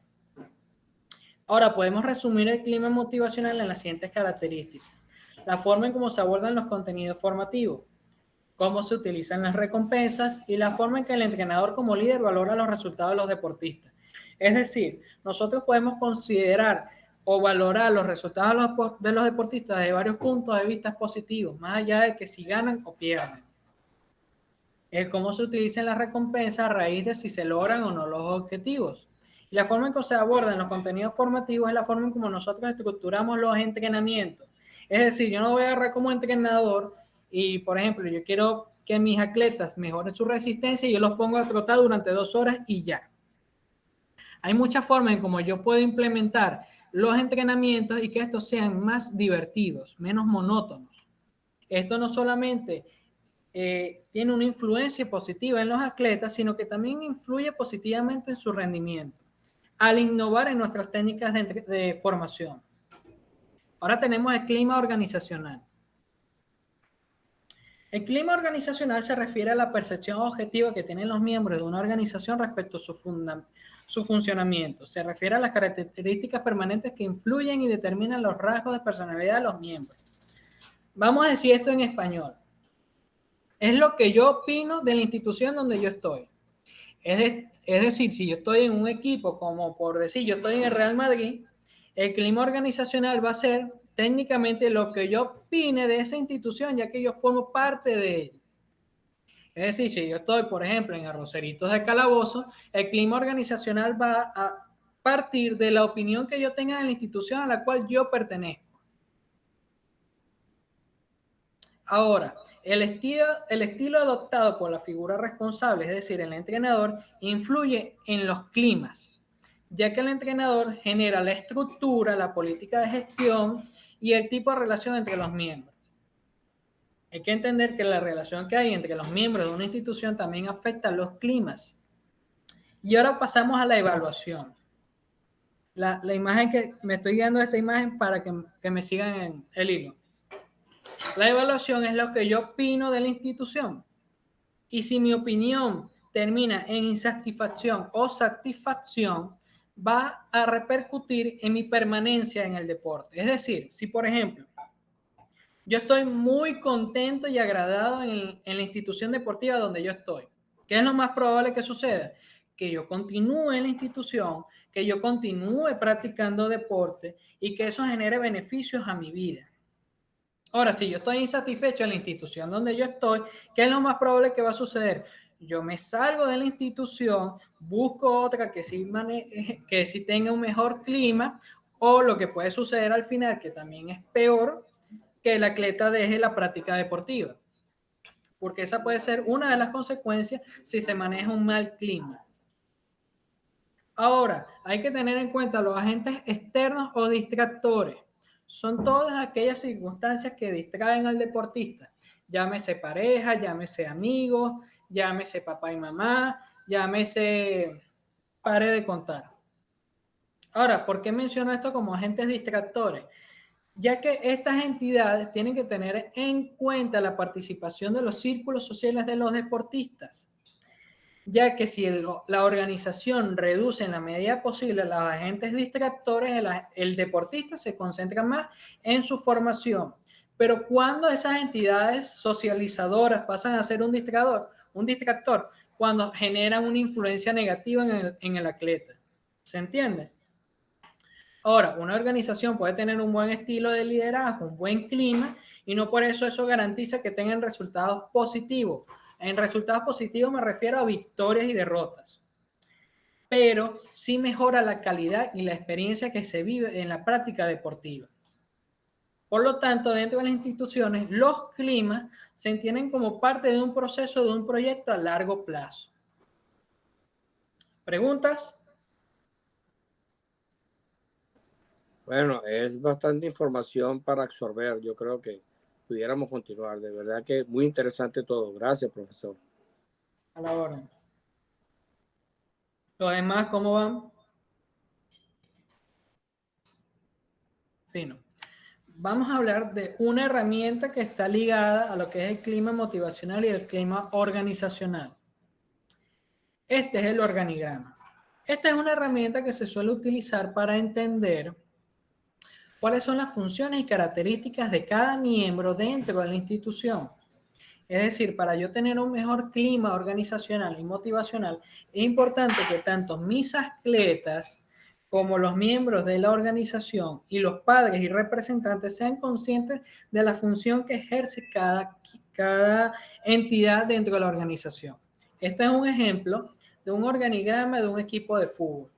Ahora, podemos resumir el clima motivacional en las siguientes características. La forma en cómo se abordan los contenidos formativos, cómo se utilizan las recompensas y la forma en que el entrenador como líder valora los resultados de los deportistas. Es decir, nosotros podemos considerar o valorar los resultados de los deportistas de varios puntos de vista positivos, más allá de que si ganan o pierden. El cómo se utilizan las recompensas a raíz de si se logran o no los objetivos. Y la forma en que se abordan los contenidos formativos es la forma en cómo nosotros estructuramos los entrenamientos. Es decir, yo no voy a agarrar como entrenador y, por ejemplo, yo quiero que mis atletas mejoren su resistencia y yo los pongo a trotar durante 2 horas y ya. Hay muchas formas en cómo yo puedo implementar los entrenamientos y que estos sean más divertidos, menos monótonos. Esto no solamente tiene una influencia positiva en los atletas, sino que también influye positivamente en su rendimiento, al innovar en nuestras técnicas de formación. Ahora tenemos el clima organizacional. El clima organizacional se refiere a la percepción objetiva que tienen los miembros de una organización respecto a su funcionamiento. Se refiere a las características permanentes que influyen y determinan los rasgos de personalidad de los miembros. Vamos a decir esto en español. Es lo que yo opino de la institución donde yo estoy. Es decir, si yo estoy en un equipo, como por decir, yo estoy en el Real Madrid, el clima organizacional va a ser técnicamente lo que yo opine de esa institución, ya que yo formo parte de ella. Es decir, si yo estoy, por ejemplo, en Arroceritos de Calabozo, el clima organizacional va a partir de la opinión que yo tenga de la institución a la cual yo pertenezco. Ahora, el estilo adoptado por la figura responsable, es decir, el entrenador, influye en los climas, ya que el entrenador genera la estructura, la política de gestión y el tipo de relación entre los miembros. Hay que entender que la relación que hay entre los miembros de una institución también afecta a los climas. Y ahora pasamos a la evaluación. La imagen que me estoy guiando de esta imagen para que me sigan en el hilo. La evaluación es lo que yo opino de la institución. Y si mi opinión termina en insatisfacción o satisfacción, va a repercutir en mi permanencia en el deporte. Es decir, si por ejemplo, yo estoy muy contento y agradado en la institución deportiva donde yo estoy, ¿qué es lo más probable que suceda? que yo continúe en la institución, que yo continúe practicando deporte y que eso genere beneficios a mi vida. Ahora, si yo estoy insatisfecho en la institución donde yo estoy, ¿qué es lo más probable que va a suceder? Yo me salgo de la institución, busco otra que sí tenga un mejor clima, o lo que puede suceder al final, que también es peor, que el atleta deje la práctica deportiva, porque esa puede ser una de las consecuencias si se maneja un mal clima. Ahora, hay que tener en cuenta los agentes externos o distractores. Son todas aquellas circunstancias que distraen al deportista. Llámese pareja, llámese amigos, llámese papá y mamá, llámese, pare de contar. Ahora, ¿por qué menciono esto como agentes distractores? Ya que estas entidades tienen que tener en cuenta la participación de los círculos sociales de los deportistas, ya que si la organización reduce en la medida posible los agentes distractores, el deportista se concentra más en su formación. Pero cuando esas entidades socializadoras pasan a ser un distractor, cuando generan una influencia negativa en el atleta. ¿Se entiende? Ahora, una organización puede tener un buen estilo de liderazgo, un buen clima, y no por eso garantiza que tengan resultados positivos. En resultados positivos me refiero a victorias y derrotas, pero sí mejora la calidad y la experiencia que se vive en la práctica deportiva. Por lo tanto, dentro de las instituciones, los climas se entienden como parte de un proceso, de un proyecto a largo plazo. ¿Preguntas? Bueno, es bastante información para absorber. Yo creo que pudiéramos continuar. De verdad que muy interesante todo. Gracias, profesor. A la orden. ¿Los demás cómo van? Fino. Vamos a hablar de una herramienta que está ligada a lo que es el clima motivacional y el clima organizacional. Este es el organigrama. Esta es una herramienta que se suele utilizar para entender cuáles son las funciones y características de cada miembro dentro de la institución. Es decir, para yo tener un mejor clima organizacional y motivacional, es importante que tanto mis atletas como los miembros de la organización y los padres y representantes sean conscientes de la función que ejerce cada entidad dentro de la organización. Este es un ejemplo de un organigrama de un equipo de fútbol.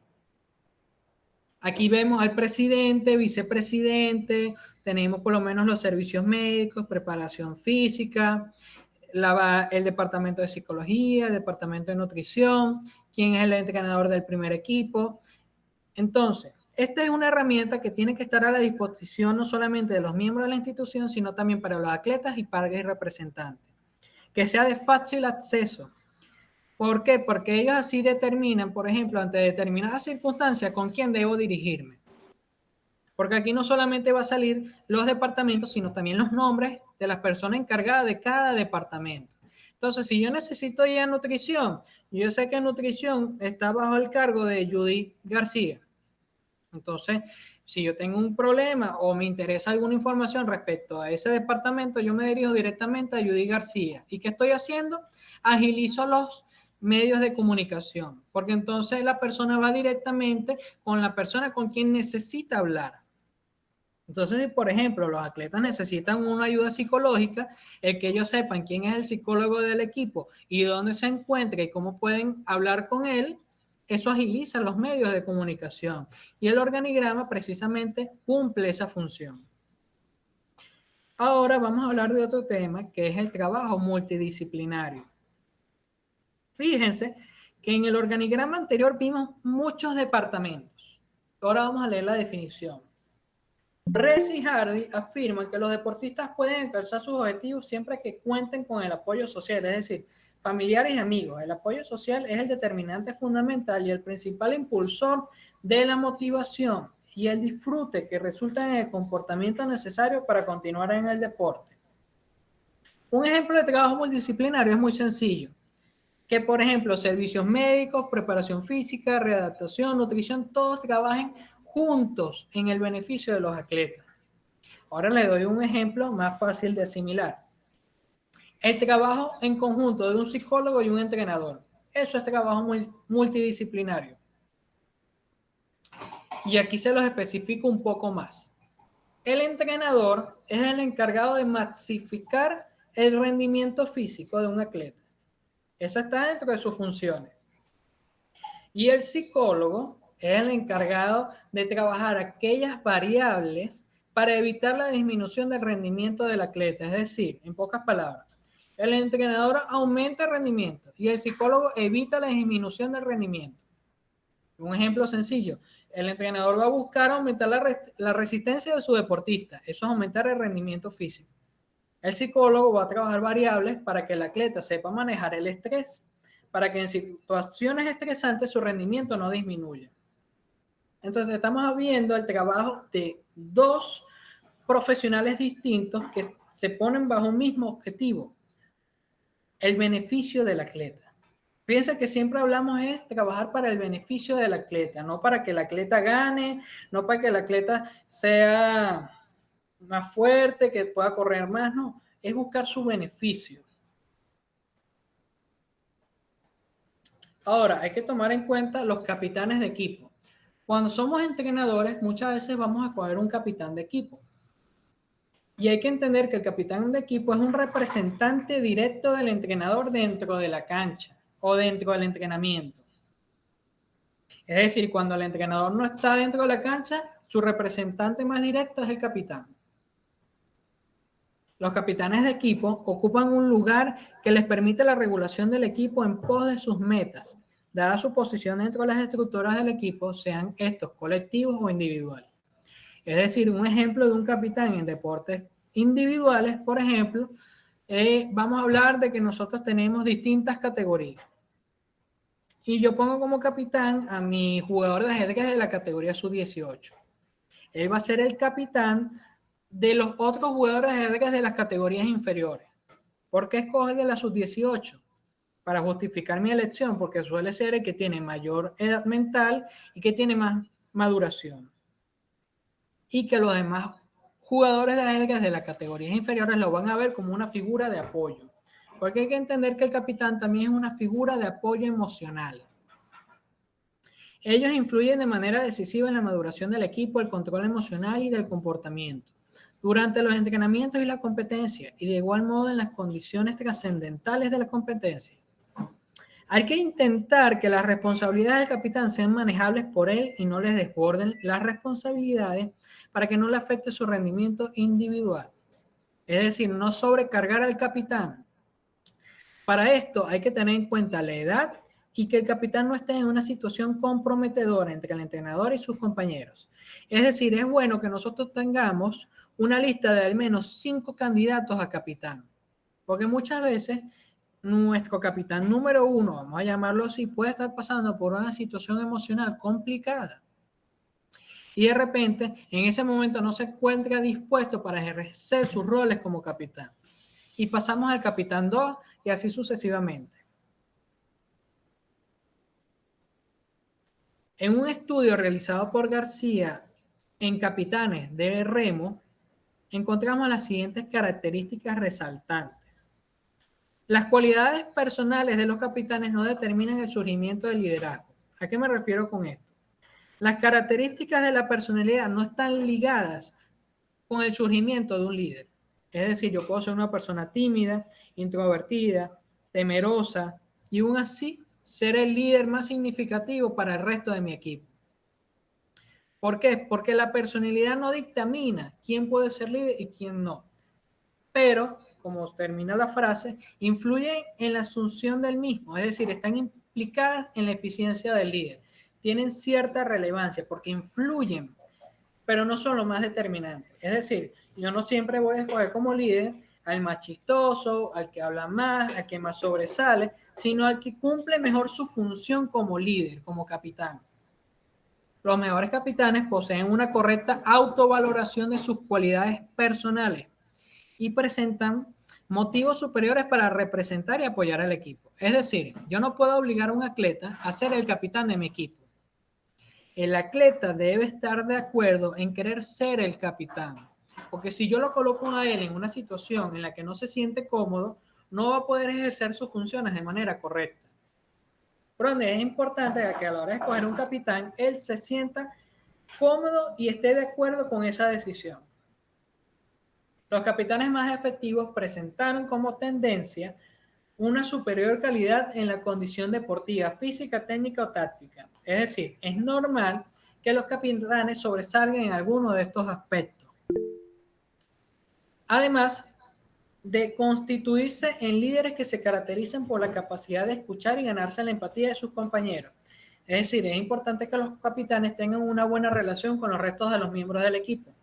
Aquí vemos al presidente, vicepresidente, tenemos por lo menos los servicios médicos, preparación física, el departamento de psicología, el departamento de nutrición, quién es el entrenador del primer equipo. Entonces, esta es una herramienta que tiene que estar a la disposición no solamente de los miembros de la institución, sino también para los atletas y padres y representantes. Que sea de fácil acceso. ¿Por qué? Porque ellos así determinan, por ejemplo, ante determinadas circunstancias, con quién debo dirigirme. Porque aquí no solamente va a salir los departamentos, sino también los nombres de las personas encargadas de cada departamento. Entonces, si yo necesito ir a nutrición, yo sé que nutrición está bajo el cargo de Judy García. Entonces, si yo tengo un problema o me interesa alguna información respecto a ese departamento, yo me dirijo directamente a Judy García. ¿Y qué estoy haciendo? Agilizo los medios de comunicación, porque entonces la persona va directamente con la persona con quien necesita hablar. Entonces, por ejemplo, los atletas necesitan una ayuda psicológica, el que ellos sepan quién es el psicólogo del equipo y dónde se encuentra y cómo pueden hablar con él, eso agiliza los medios de comunicación. Y el organigrama precisamente cumple esa función. Ahora vamos a hablar de otro tema, que es el trabajo multidisciplinario. Fíjense que en el organigrama anterior vimos muchos departamentos. Ahora vamos a leer la definición. Rez y Hardy afirman que los deportistas pueden alcanzar sus objetivos siempre que cuenten con el apoyo social, es decir, familiares y amigos. El apoyo social es el determinante fundamental y el principal impulsor de la motivación y el disfrute que resulta en el comportamiento necesario para continuar en el deporte. Un ejemplo de trabajo multidisciplinario es muy sencillo. Que, por ejemplo, servicios médicos, preparación física, readaptación, nutrición, todos trabajen juntos en el beneficio de los atletas. Ahora les doy un ejemplo más fácil de asimilar. El trabajo en conjunto de un psicólogo y un entrenador. Eso es trabajo multidisciplinario. Y aquí se los especifico un poco más. El entrenador es el encargado de maximificar el rendimiento físico de un atleta. Eso está dentro de sus funciones. Y el psicólogo es el encargado de trabajar aquellas variables para evitar la disminución del rendimiento del atleta. Es decir, en pocas palabras, el entrenador aumenta el rendimiento y el psicólogo evita la disminución del rendimiento. Un ejemplo sencillo, el entrenador va a buscar aumentar la resistencia de su deportista. Eso es aumentar el rendimiento físico. El psicólogo va a trabajar variables para que el atleta sepa manejar el estrés, para que en situaciones estresantes su rendimiento no disminuya. Entonces estamos viendo el trabajo de dos profesionales distintos que se ponen bajo un mismo objetivo, el beneficio del atleta. Piensa que siempre hablamos es trabajar para el beneficio del atleta, no para que el atleta gane, no para que el atleta sea más fuerte, que pueda correr más, no, es buscar su beneficio. Ahora, hay que tomar en cuenta los capitanes de equipo. Cuando somos entrenadores, muchas veces vamos a coger un capitán de equipo. Y hay que entender que el capitán de equipo es un representante directo del entrenador dentro de la cancha o dentro del entrenamiento. Es decir, cuando el entrenador no está dentro de la cancha, su representante más directo es el capitán. Los capitanes de equipo ocupan un lugar que les permite la regulación del equipo en pos de sus metas, dada su posición dentro de las estructuras del equipo, sean estos colectivos o individuales. Es decir, un ejemplo de un capitán en deportes individuales, por ejemplo, vamos a hablar de que nosotros tenemos distintas categorías. Y yo pongo como capitán a mi jugador de ajedrez de la categoría sub-18. Él va a ser el capitán de los otros jugadores de ajedrez de las categorías inferiores. ¿Por qué escoge de la sub-18? Para justificar mi elección, porque suele ser el que tiene mayor edad mental y que tiene más maduración. Y que los demás jugadores de ajedrez de las categorías inferiores lo van a ver como una figura de apoyo. Porque hay que entender que el capitán también es una figura de apoyo emocional. Ellos influyen de manera decisiva en la maduración del equipo, el control emocional y del comportamiento, durante los entrenamientos y la competencia, y de igual modo en las condiciones trascendentales de la competencia. Hay que intentar que las responsabilidades del capitán sean manejables por él y no les desborden las responsabilidades para que no le afecte su rendimiento individual. Es decir, no sobrecargar al capitán. Para esto hay que tener en cuenta la edad y que el capitán no esté en una situación comprometedora entre el entrenador y sus compañeros. Es decir, es bueno que nosotros tengamos una lista de al menos 5 candidatos a capitán, porque muchas veces nuestro capitán número 1, vamos a llamarlo así, puede estar pasando por una situación emocional complicada y de repente en ese momento no se encuentra dispuesto para ejercer sus roles como capitán. Y pasamos al capitán 2 y así sucesivamente. En un estudio realizado por García en capitanes de remo, encontramos las siguientes características resaltantes. Las cualidades personales de los capitanes no determinan el surgimiento del liderazgo. ¿A qué me refiero con esto? Las características de la personalidad no están ligadas con el surgimiento de un líder. Es decir, yo puedo ser una persona tímida, introvertida, temerosa y aún así ser el líder más significativo para el resto de mi equipo. ¿Por qué? Porque la personalidad no dictamina quién puede ser líder y quién no. Pero, como termina la frase, influyen en la asunción del mismo, es decir, están implicadas en la eficiencia del líder. Tienen cierta relevancia porque influyen, pero no son lo más determinantes. Es decir, yo no siempre voy a escoger como líder al más chistoso, al que habla más, al que más sobresale, sino al que cumple mejor su función como líder, como capitán. Los mejores capitanes poseen una correcta autovaloración de sus cualidades personales y presentan motivos superiores para representar y apoyar al equipo. Es decir, yo no puedo obligar a un atleta a ser el capitán de mi equipo. El atleta debe estar de acuerdo en querer ser el capitán, porque si yo lo coloco a él en una situación en la que no se siente cómodo, no va a poder ejercer sus funciones de manera correcta. Por donde es importante que a la hora de escoger un capitán, él se sienta cómodo y esté de acuerdo con esa decisión. Los capitanes más efectivos presentaron como tendencia una superior calidad en la condición deportiva, física, técnica o táctica. Es decir, es normal que los capitanes sobresalgan en alguno de estos aspectos. Además de constituirse en líderes que se caracterizan por la capacidad de escuchar y ganarse la empatía de sus compañeros. Es decir, es importante que los capitanes tengan una buena relación con los restos de los miembros del equipo.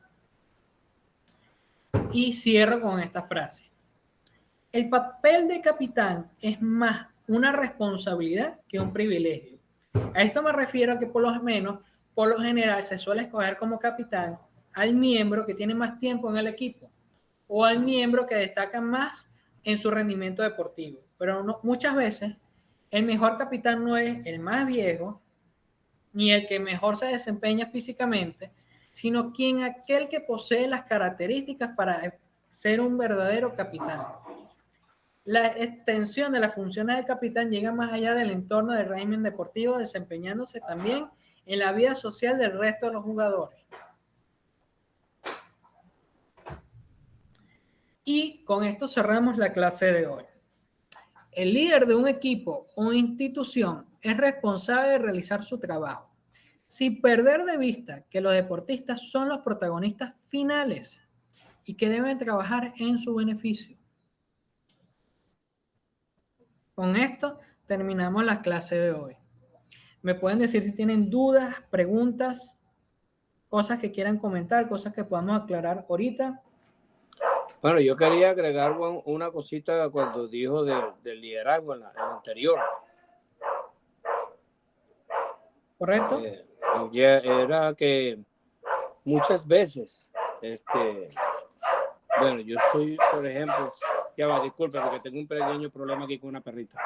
Y cierro con esta frase. El papel de capitán es más una responsabilidad que un privilegio. A esto me refiero a que por lo general se suele escoger como capitán al miembro que tiene más tiempo en el equipo o al miembro que destaca más en su rendimiento deportivo. Pero no, muchas veces el mejor capitán no es el más viejo ni el que mejor se desempeña físicamente, sino aquel que posee las características para ser un verdadero capitán. La extensión de las funciones del capitán llega más allá del entorno del régimen deportivo, desempeñándose también en la vida social del resto de los jugadores. Y con esto cerramos la clase de hoy. El líder de un equipo o institución es responsable de realizar su trabajo, sin perder de vista que los deportistas son los protagonistas finales y que deben trabajar en su beneficio. Con esto terminamos la clase de hoy. Me pueden decir si tienen dudas, preguntas, cosas que quieran comentar, cosas que podamos aclarar ahorita. Bueno, yo quería agregar una cosita cuando dijo del liderazgo en el anterior. ¿Correcto? Era que muchas veces, bueno, yo soy, por ejemplo, ya va, disculpe, porque tengo un pequeño problema aquí con una perrita.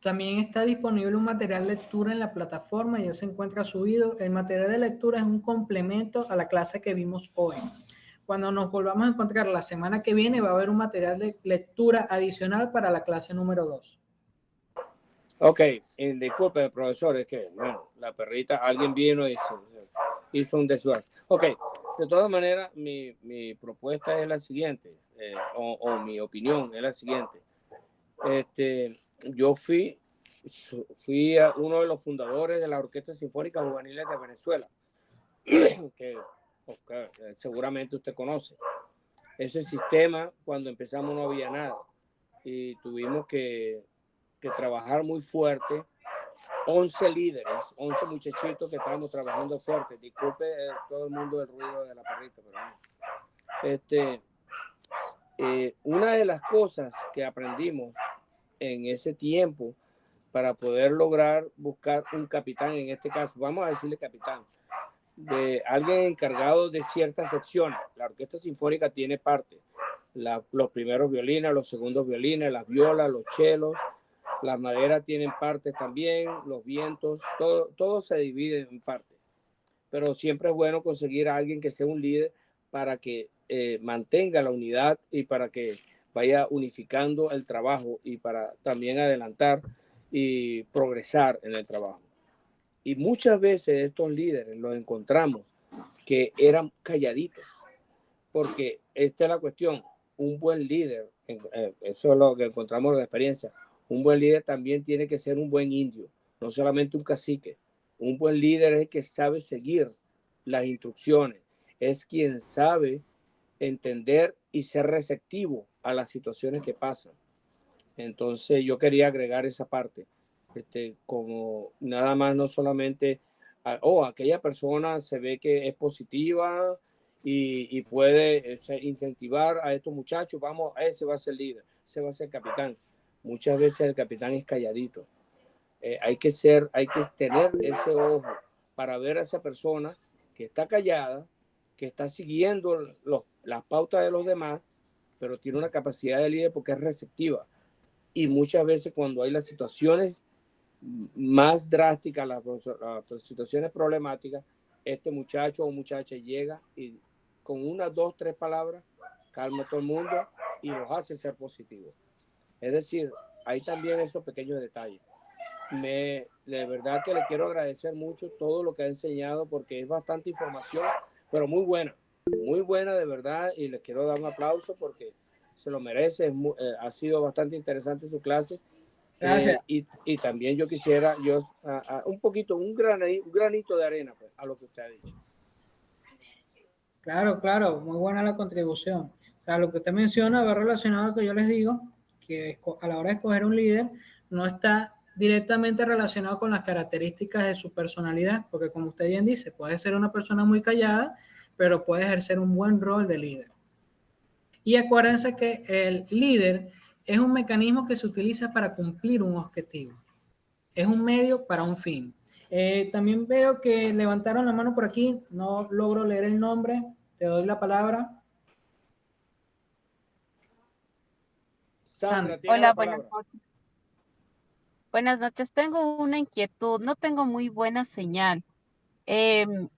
También está disponible un material de lectura en la plataforma, ya se encuentra subido. El material de lectura es un complemento a la clase que vimos hoy. Cuando nos volvamos a encontrar la semana que viene, va a haber un material de lectura adicional para la clase número 2. Ok, disculpe, profesor, es que, bueno, la perrita, alguien vino y hizo un desorden. Ok, de todas maneras, mi propuesta es la siguiente, o mi opinión es la siguiente. Yo fui uno de los fundadores de la Orquesta Sinfónica Juveniles de Venezuela, que seguramente usted conoce. Ese sistema, cuando empezamos no había nada y tuvimos que trabajar muy fuerte. 11 líderes, 11 muchachitos que estábamos trabajando fuerte. Disculpe todo el mundo el ruido de la perrita, pero una de las cosas que aprendimos en ese tiempo para poder lograr buscar un capitán, en este caso, vamos a decirle capitán, de alguien encargado de ciertas secciones. La Orquesta Sinfónica tiene parte, los primeros violines, los segundos violines, las violas, los chelos, las maderas tienen partes también, los vientos, todo se divide en partes. Pero siempre es bueno conseguir a alguien que sea un líder para que mantenga la unidad y para que vaya unificando el trabajo y para también adelantar y progresar en el trabajo. Y muchas veces estos líderes los encontramos que eran calladitos, porque esta es la cuestión, un buen líder, eso es lo que encontramos en la experiencia, un buen líder también tiene que ser un buen indio, no solamente un cacique. Un buen líder es el que sabe seguir las instrucciones, es quien sabe entender y ser receptivo a las situaciones que pasan. Entonces yo quería agregar esa parte, como nada más, no solamente, aquella persona se ve que es positiva y puede incentivar a estos muchachos, vamos, ese va a ser líder, ese va a ser capitán. Muchas veces el capitán es calladito. Hay que tener ese ojo para ver a esa persona que está callada, que está siguiendo las pautas de los demás, pero tiene una capacidad de líder porque es receptiva. Y muchas veces cuando hay las situaciones más drásticas, las situaciones problemáticas, este muchacho o muchacha llega y con unas 2, 3 palabras calma a todo el mundo y los hace ser positivos. Es decir, hay también esos pequeños detalles. De verdad que le quiero agradecer mucho todo lo que ha enseñado porque es bastante información, pero muy buena de verdad, y les quiero dar un aplauso porque se lo merece. Ha sido bastante interesante su clase. Gracias. Y también yo quisiera un poquito, un granito de arena pues, a lo que usted ha dicho. Claro, claro, muy buena la contribución. O sea, lo que usted menciona va relacionado a lo que yo les digo, que a la hora de escoger un líder no está directamente relacionado con las características de su personalidad, porque como usted bien dice, puede ser una persona muy callada, pero puede ejercer un buen rol de líder. Y acuérdense que el líder es un mecanismo que se utiliza para cumplir un objetivo. Es un medio para un fin. También veo que levantaron la mano por aquí, no logro leer el nombre, te doy la palabra. Sandra, tiene Hola, la buenas palabra. noches. Buenas noches. Tengo una inquietud. No tengo muy buena señal. Em,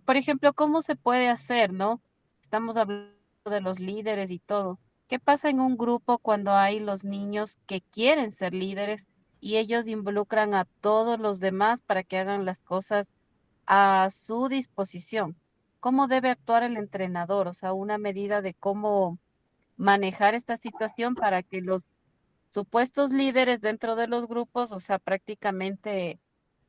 por ejemplo, ¿cómo se puede hacer, no? Estamos hablando de los líderes y todo. ¿Qué pasa en un grupo cuando hay los niños que quieren ser líderes y ellos involucran a todos los demás para que hagan las cosas a su disposición? ¿Cómo debe actuar el entrenador? O sea, una medida de cómo manejar esta situación para que los supuestos líderes dentro de los grupos, o sea, prácticamente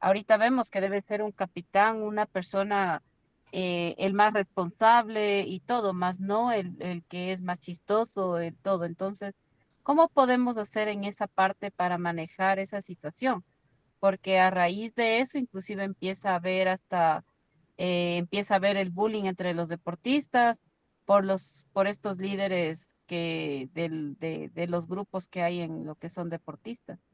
ahorita vemos que debe ser un capitán, una persona, el más responsable y todo, más no el que es más chistoso, el todo. Entonces, ¿cómo podemos hacer en esa parte para manejar esa situación? Porque a raíz de eso, inclusive empieza a haber el bullying entre los deportistas por estos líderes de los grupos que hay en lo que son deportistas.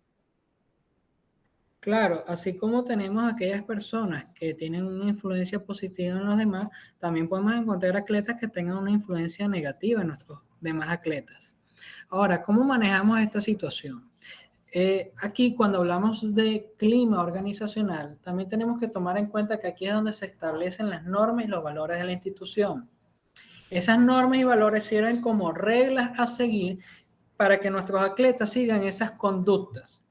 Claro, así como tenemos aquellas personas que tienen una influencia positiva en los demás, también podemos encontrar atletas que tengan una influencia negativa en nuestros demás atletas. Ahora, ¿cómo manejamos esta situación? Aquí cuando hablamos de clima organizacional, también tenemos que tomar en cuenta que aquí es donde se establecen las normas y los valores de la institución. Esas normas y valores sirven como reglas a seguir para que nuestros atletas sigan esas conductas.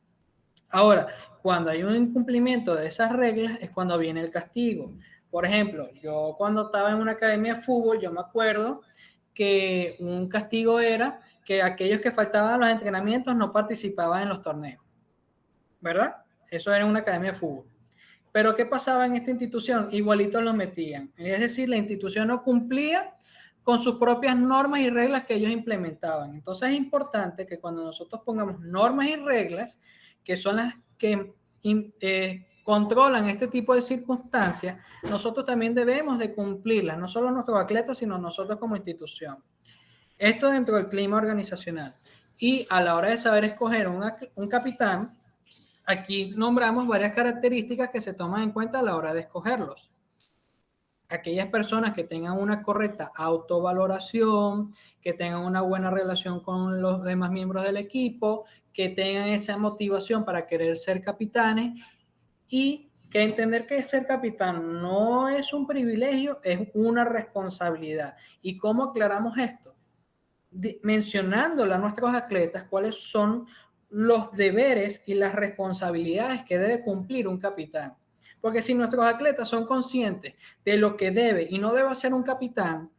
Ahora, cuando hay un incumplimiento de esas reglas es cuando viene el castigo. Por ejemplo, yo cuando estaba en una academia de fútbol, yo me acuerdo que un castigo era que aquellos que faltaban a los entrenamientos no participaban en los torneos, ¿verdad? Eso era una academia de fútbol. Pero ¿qué pasaba en esta institución? Igualitos los metían. Es decir, la institución no cumplía con sus propias normas y reglas que ellos implementaban. Entonces es importante que cuando nosotros pongamos normas y reglas, que son las que controlan este tipo de circunstancias, nosotros también debemos de cumplirlas, no solo nuestros atletas, sino nosotros como institución. Esto dentro del clima organizacional. Y a la hora de saber escoger un capitán, aquí nombramos varias características que se toman en cuenta a la hora de escogerlos. Aquellas personas que tengan una correcta autovaloración, que tengan una buena relación con los demás miembros del equipo, que tengan esa motivación para querer ser capitanes y que entender que ser capitán no es un privilegio, es una responsabilidad. ¿Y cómo aclaramos esto? Mencionándole a nuestros atletas cuáles son los deberes y las responsabilidades que debe cumplir un capitán. Porque si nuestros atletas son conscientes de lo que debe y no debe hacer un capitán,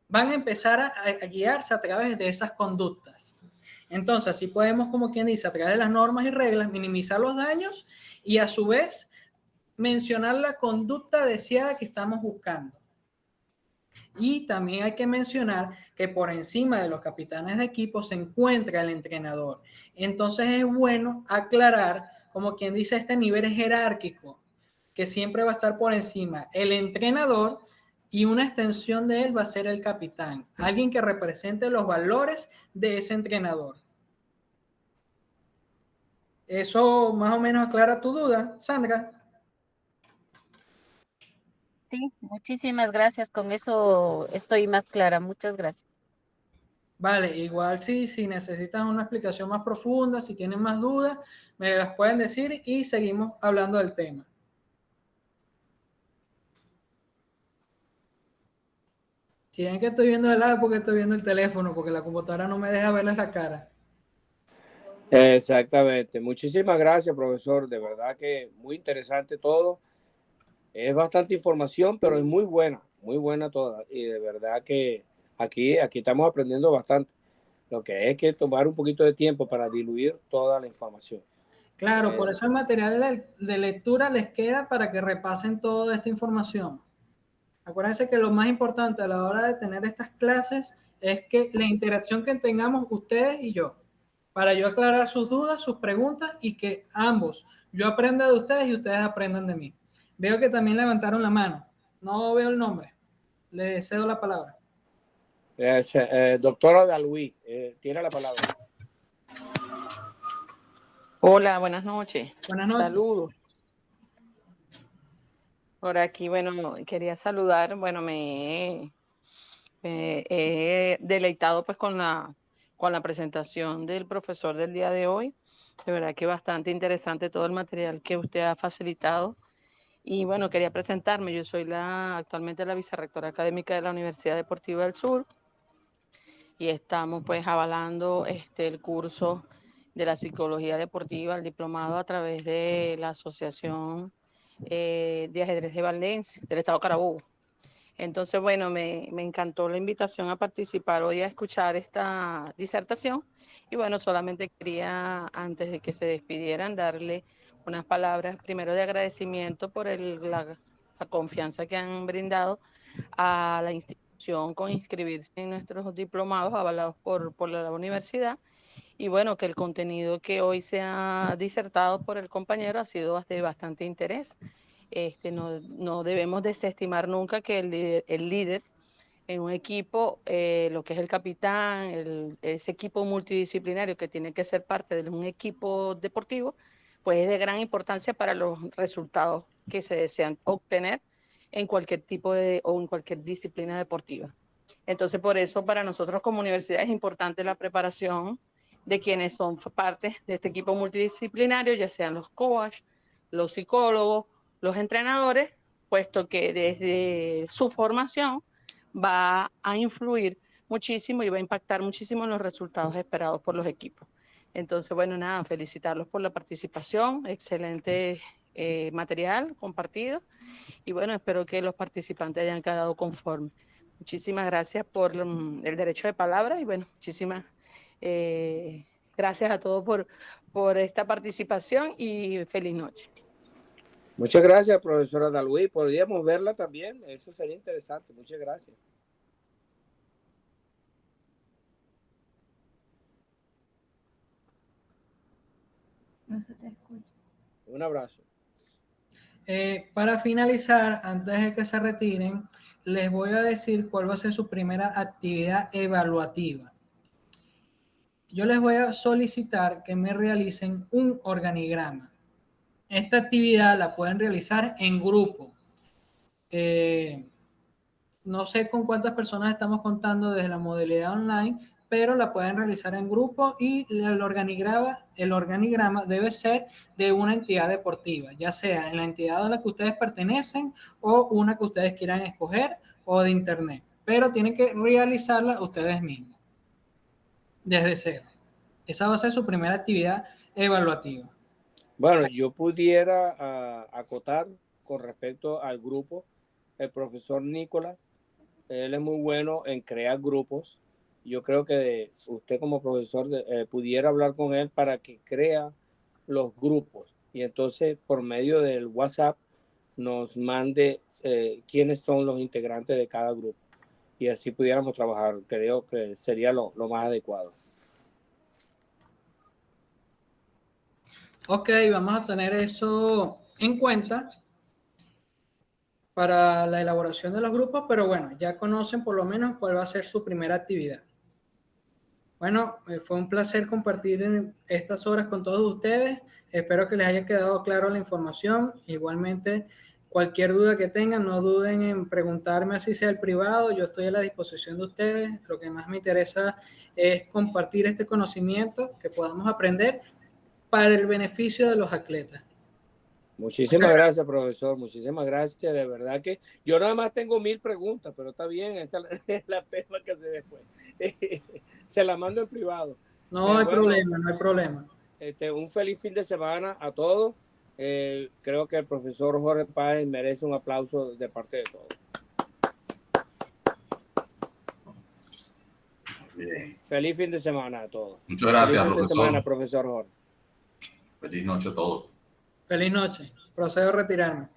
van a empezar a guiarse a través de esas conductas. Entonces, así podemos, como quien dice, a través de las normas y reglas, minimizar los daños y a su vez mencionar la conducta deseada que estamos buscando. Y también hay que mencionar que por encima de los capitanes de equipo se encuentra el entrenador. Entonces es bueno aclarar, como quien dice, este nivel jerárquico, que siempre va a estar por encima el entrenador y una extensión de él va a ser el capitán, alguien que represente los valores de ese entrenador. ¿Eso más o menos aclara tu duda, Sandra? Sí, muchísimas gracias. Con eso estoy más clara. Muchas gracias. Vale, igual si necesitan una explicación más profunda, si tienen más dudas, me las pueden decir y seguimos hablando del tema. Si ven que estoy viendo el lado, porque estoy viendo el teléfono, porque la computadora no me deja verles la cara. Exactamente. Muchísimas gracias, profesor. De verdad que muy interesante todo. Es bastante información, pero es muy buena toda. Y de verdad que aquí estamos aprendiendo bastante. Lo que es que tomar un poquito de tiempo para diluir toda la información. Claro, por eso el material de lectura les queda para que repasen toda esta información. Acuérdense que lo más importante a la hora de tener estas clases es que la interacción que tengamos ustedes y yo, para yo aclarar sus dudas, sus preguntas y que ambos, yo aprenda de ustedes y ustedes aprendan de mí. Veo que también levantaron la mano. No veo el nombre. Le cedo la palabra. Doctora Dalui, tiene la palabra. Hola, buenas noches. Buenas noches. Saludos. Por aquí, bueno, quería saludar, bueno, me he deleitado pues con la presentación del profesor del día de hoy. De verdad que bastante interesante todo el material que usted ha facilitado. Y bueno, quería presentarme. Yo soy actualmente la vicerrectora académica de la Universidad Deportiva del Sur y estamos pues avalando el curso de la psicología deportiva, el diplomado a través de la Asociación de Ajedrez de Valencia, del Estado Carabobo. Entonces, bueno, me encantó la invitación a participar hoy a escuchar esta disertación. Y bueno, solamente quería, antes de que se despidieran, darle unas palabras primero de agradecimiento por la confianza que han brindado a la institución con inscribirse en nuestros diplomados avalados por la universidad. Y bueno, que el contenido que hoy se ha disertado por el compañero ha sido de bastante interés. No debemos desestimar nunca que el líder en un equipo, lo que es el capitán, ese equipo multidisciplinario que tiene que ser parte de un equipo deportivo, pues es de gran importancia para los resultados que se desean obtener en cualquier tipo o en cualquier disciplina deportiva. Entonces, por eso para nosotros como universidad es importante la preparación de quienes son parte de este equipo multidisciplinario, ya sean los coaches, los psicólogos, los entrenadores, puesto que desde su formación va a influir muchísimo y va a impactar muchísimo en los resultados esperados por los equipos. Entonces, bueno, nada, felicitarlos por la participación, excelente material compartido y bueno, espero que los participantes hayan quedado conformes. Muchísimas gracias por el derecho de palabra y bueno, muchísimas gracias a todos por esta participación y feliz noche. Muchas gracias, profesora Dalui. Podríamos verla también. Eso sería interesante. Muchas gracias. No se te escucha. Un abrazo. Para finalizar, antes de que se retiren, les voy a decir cuál va a ser su primera actividad evaluativa. Yo les voy a solicitar que me realicen un organigrama. Esta actividad la pueden realizar en grupo. No sé con cuántas personas estamos contando desde la modalidad online, pero la pueden realizar en grupo y el organigrama debe ser de una entidad deportiva, ya sea en la entidad a la que ustedes pertenecen o una que ustedes quieran escoger o de internet, pero tienen que realizarla ustedes mismos, desde cero. Esa va a ser su primera actividad evaluativa. Bueno, yo pudiera acotar con respecto al grupo, el profesor Nicolás, él es muy bueno en crear grupos. Yo creo que usted como profesor pudiera hablar con él para que crea los grupos y entonces por medio del WhatsApp nos mande quiénes son los integrantes de cada grupo y así pudiéramos trabajar. Creo que sería lo más adecuado. Ok, vamos a tener eso en cuenta para la elaboración de los grupos, pero bueno, ya conocen por lo menos cuál va a ser su primera actividad. Bueno, fue un placer compartir en estas horas con todos ustedes. Espero que les haya quedado claro la información. Igualmente, cualquier duda que tengan, no duden en preguntarme así sea el privado. Yo estoy a la disposición de ustedes. Lo que más me interesa es compartir este conocimiento que podamos aprender para el beneficio de los atletas. Muchísimas gracias, profesor. Muchísimas gracias. De verdad que yo nada más tengo 1000 preguntas, pero está bien. Esta es la tema que hace después. Se la mando en privado. No hay problema, no hay problema. Un feliz fin de semana a todos. Creo que el profesor Jorge Páez merece un aplauso de parte de todos. Bien. Feliz fin de semana a todos. Muchas gracias, Feliz fin de profesor. semana, profesor Jorge. Feliz noche a todos. Feliz noche. Procedo a retirarme.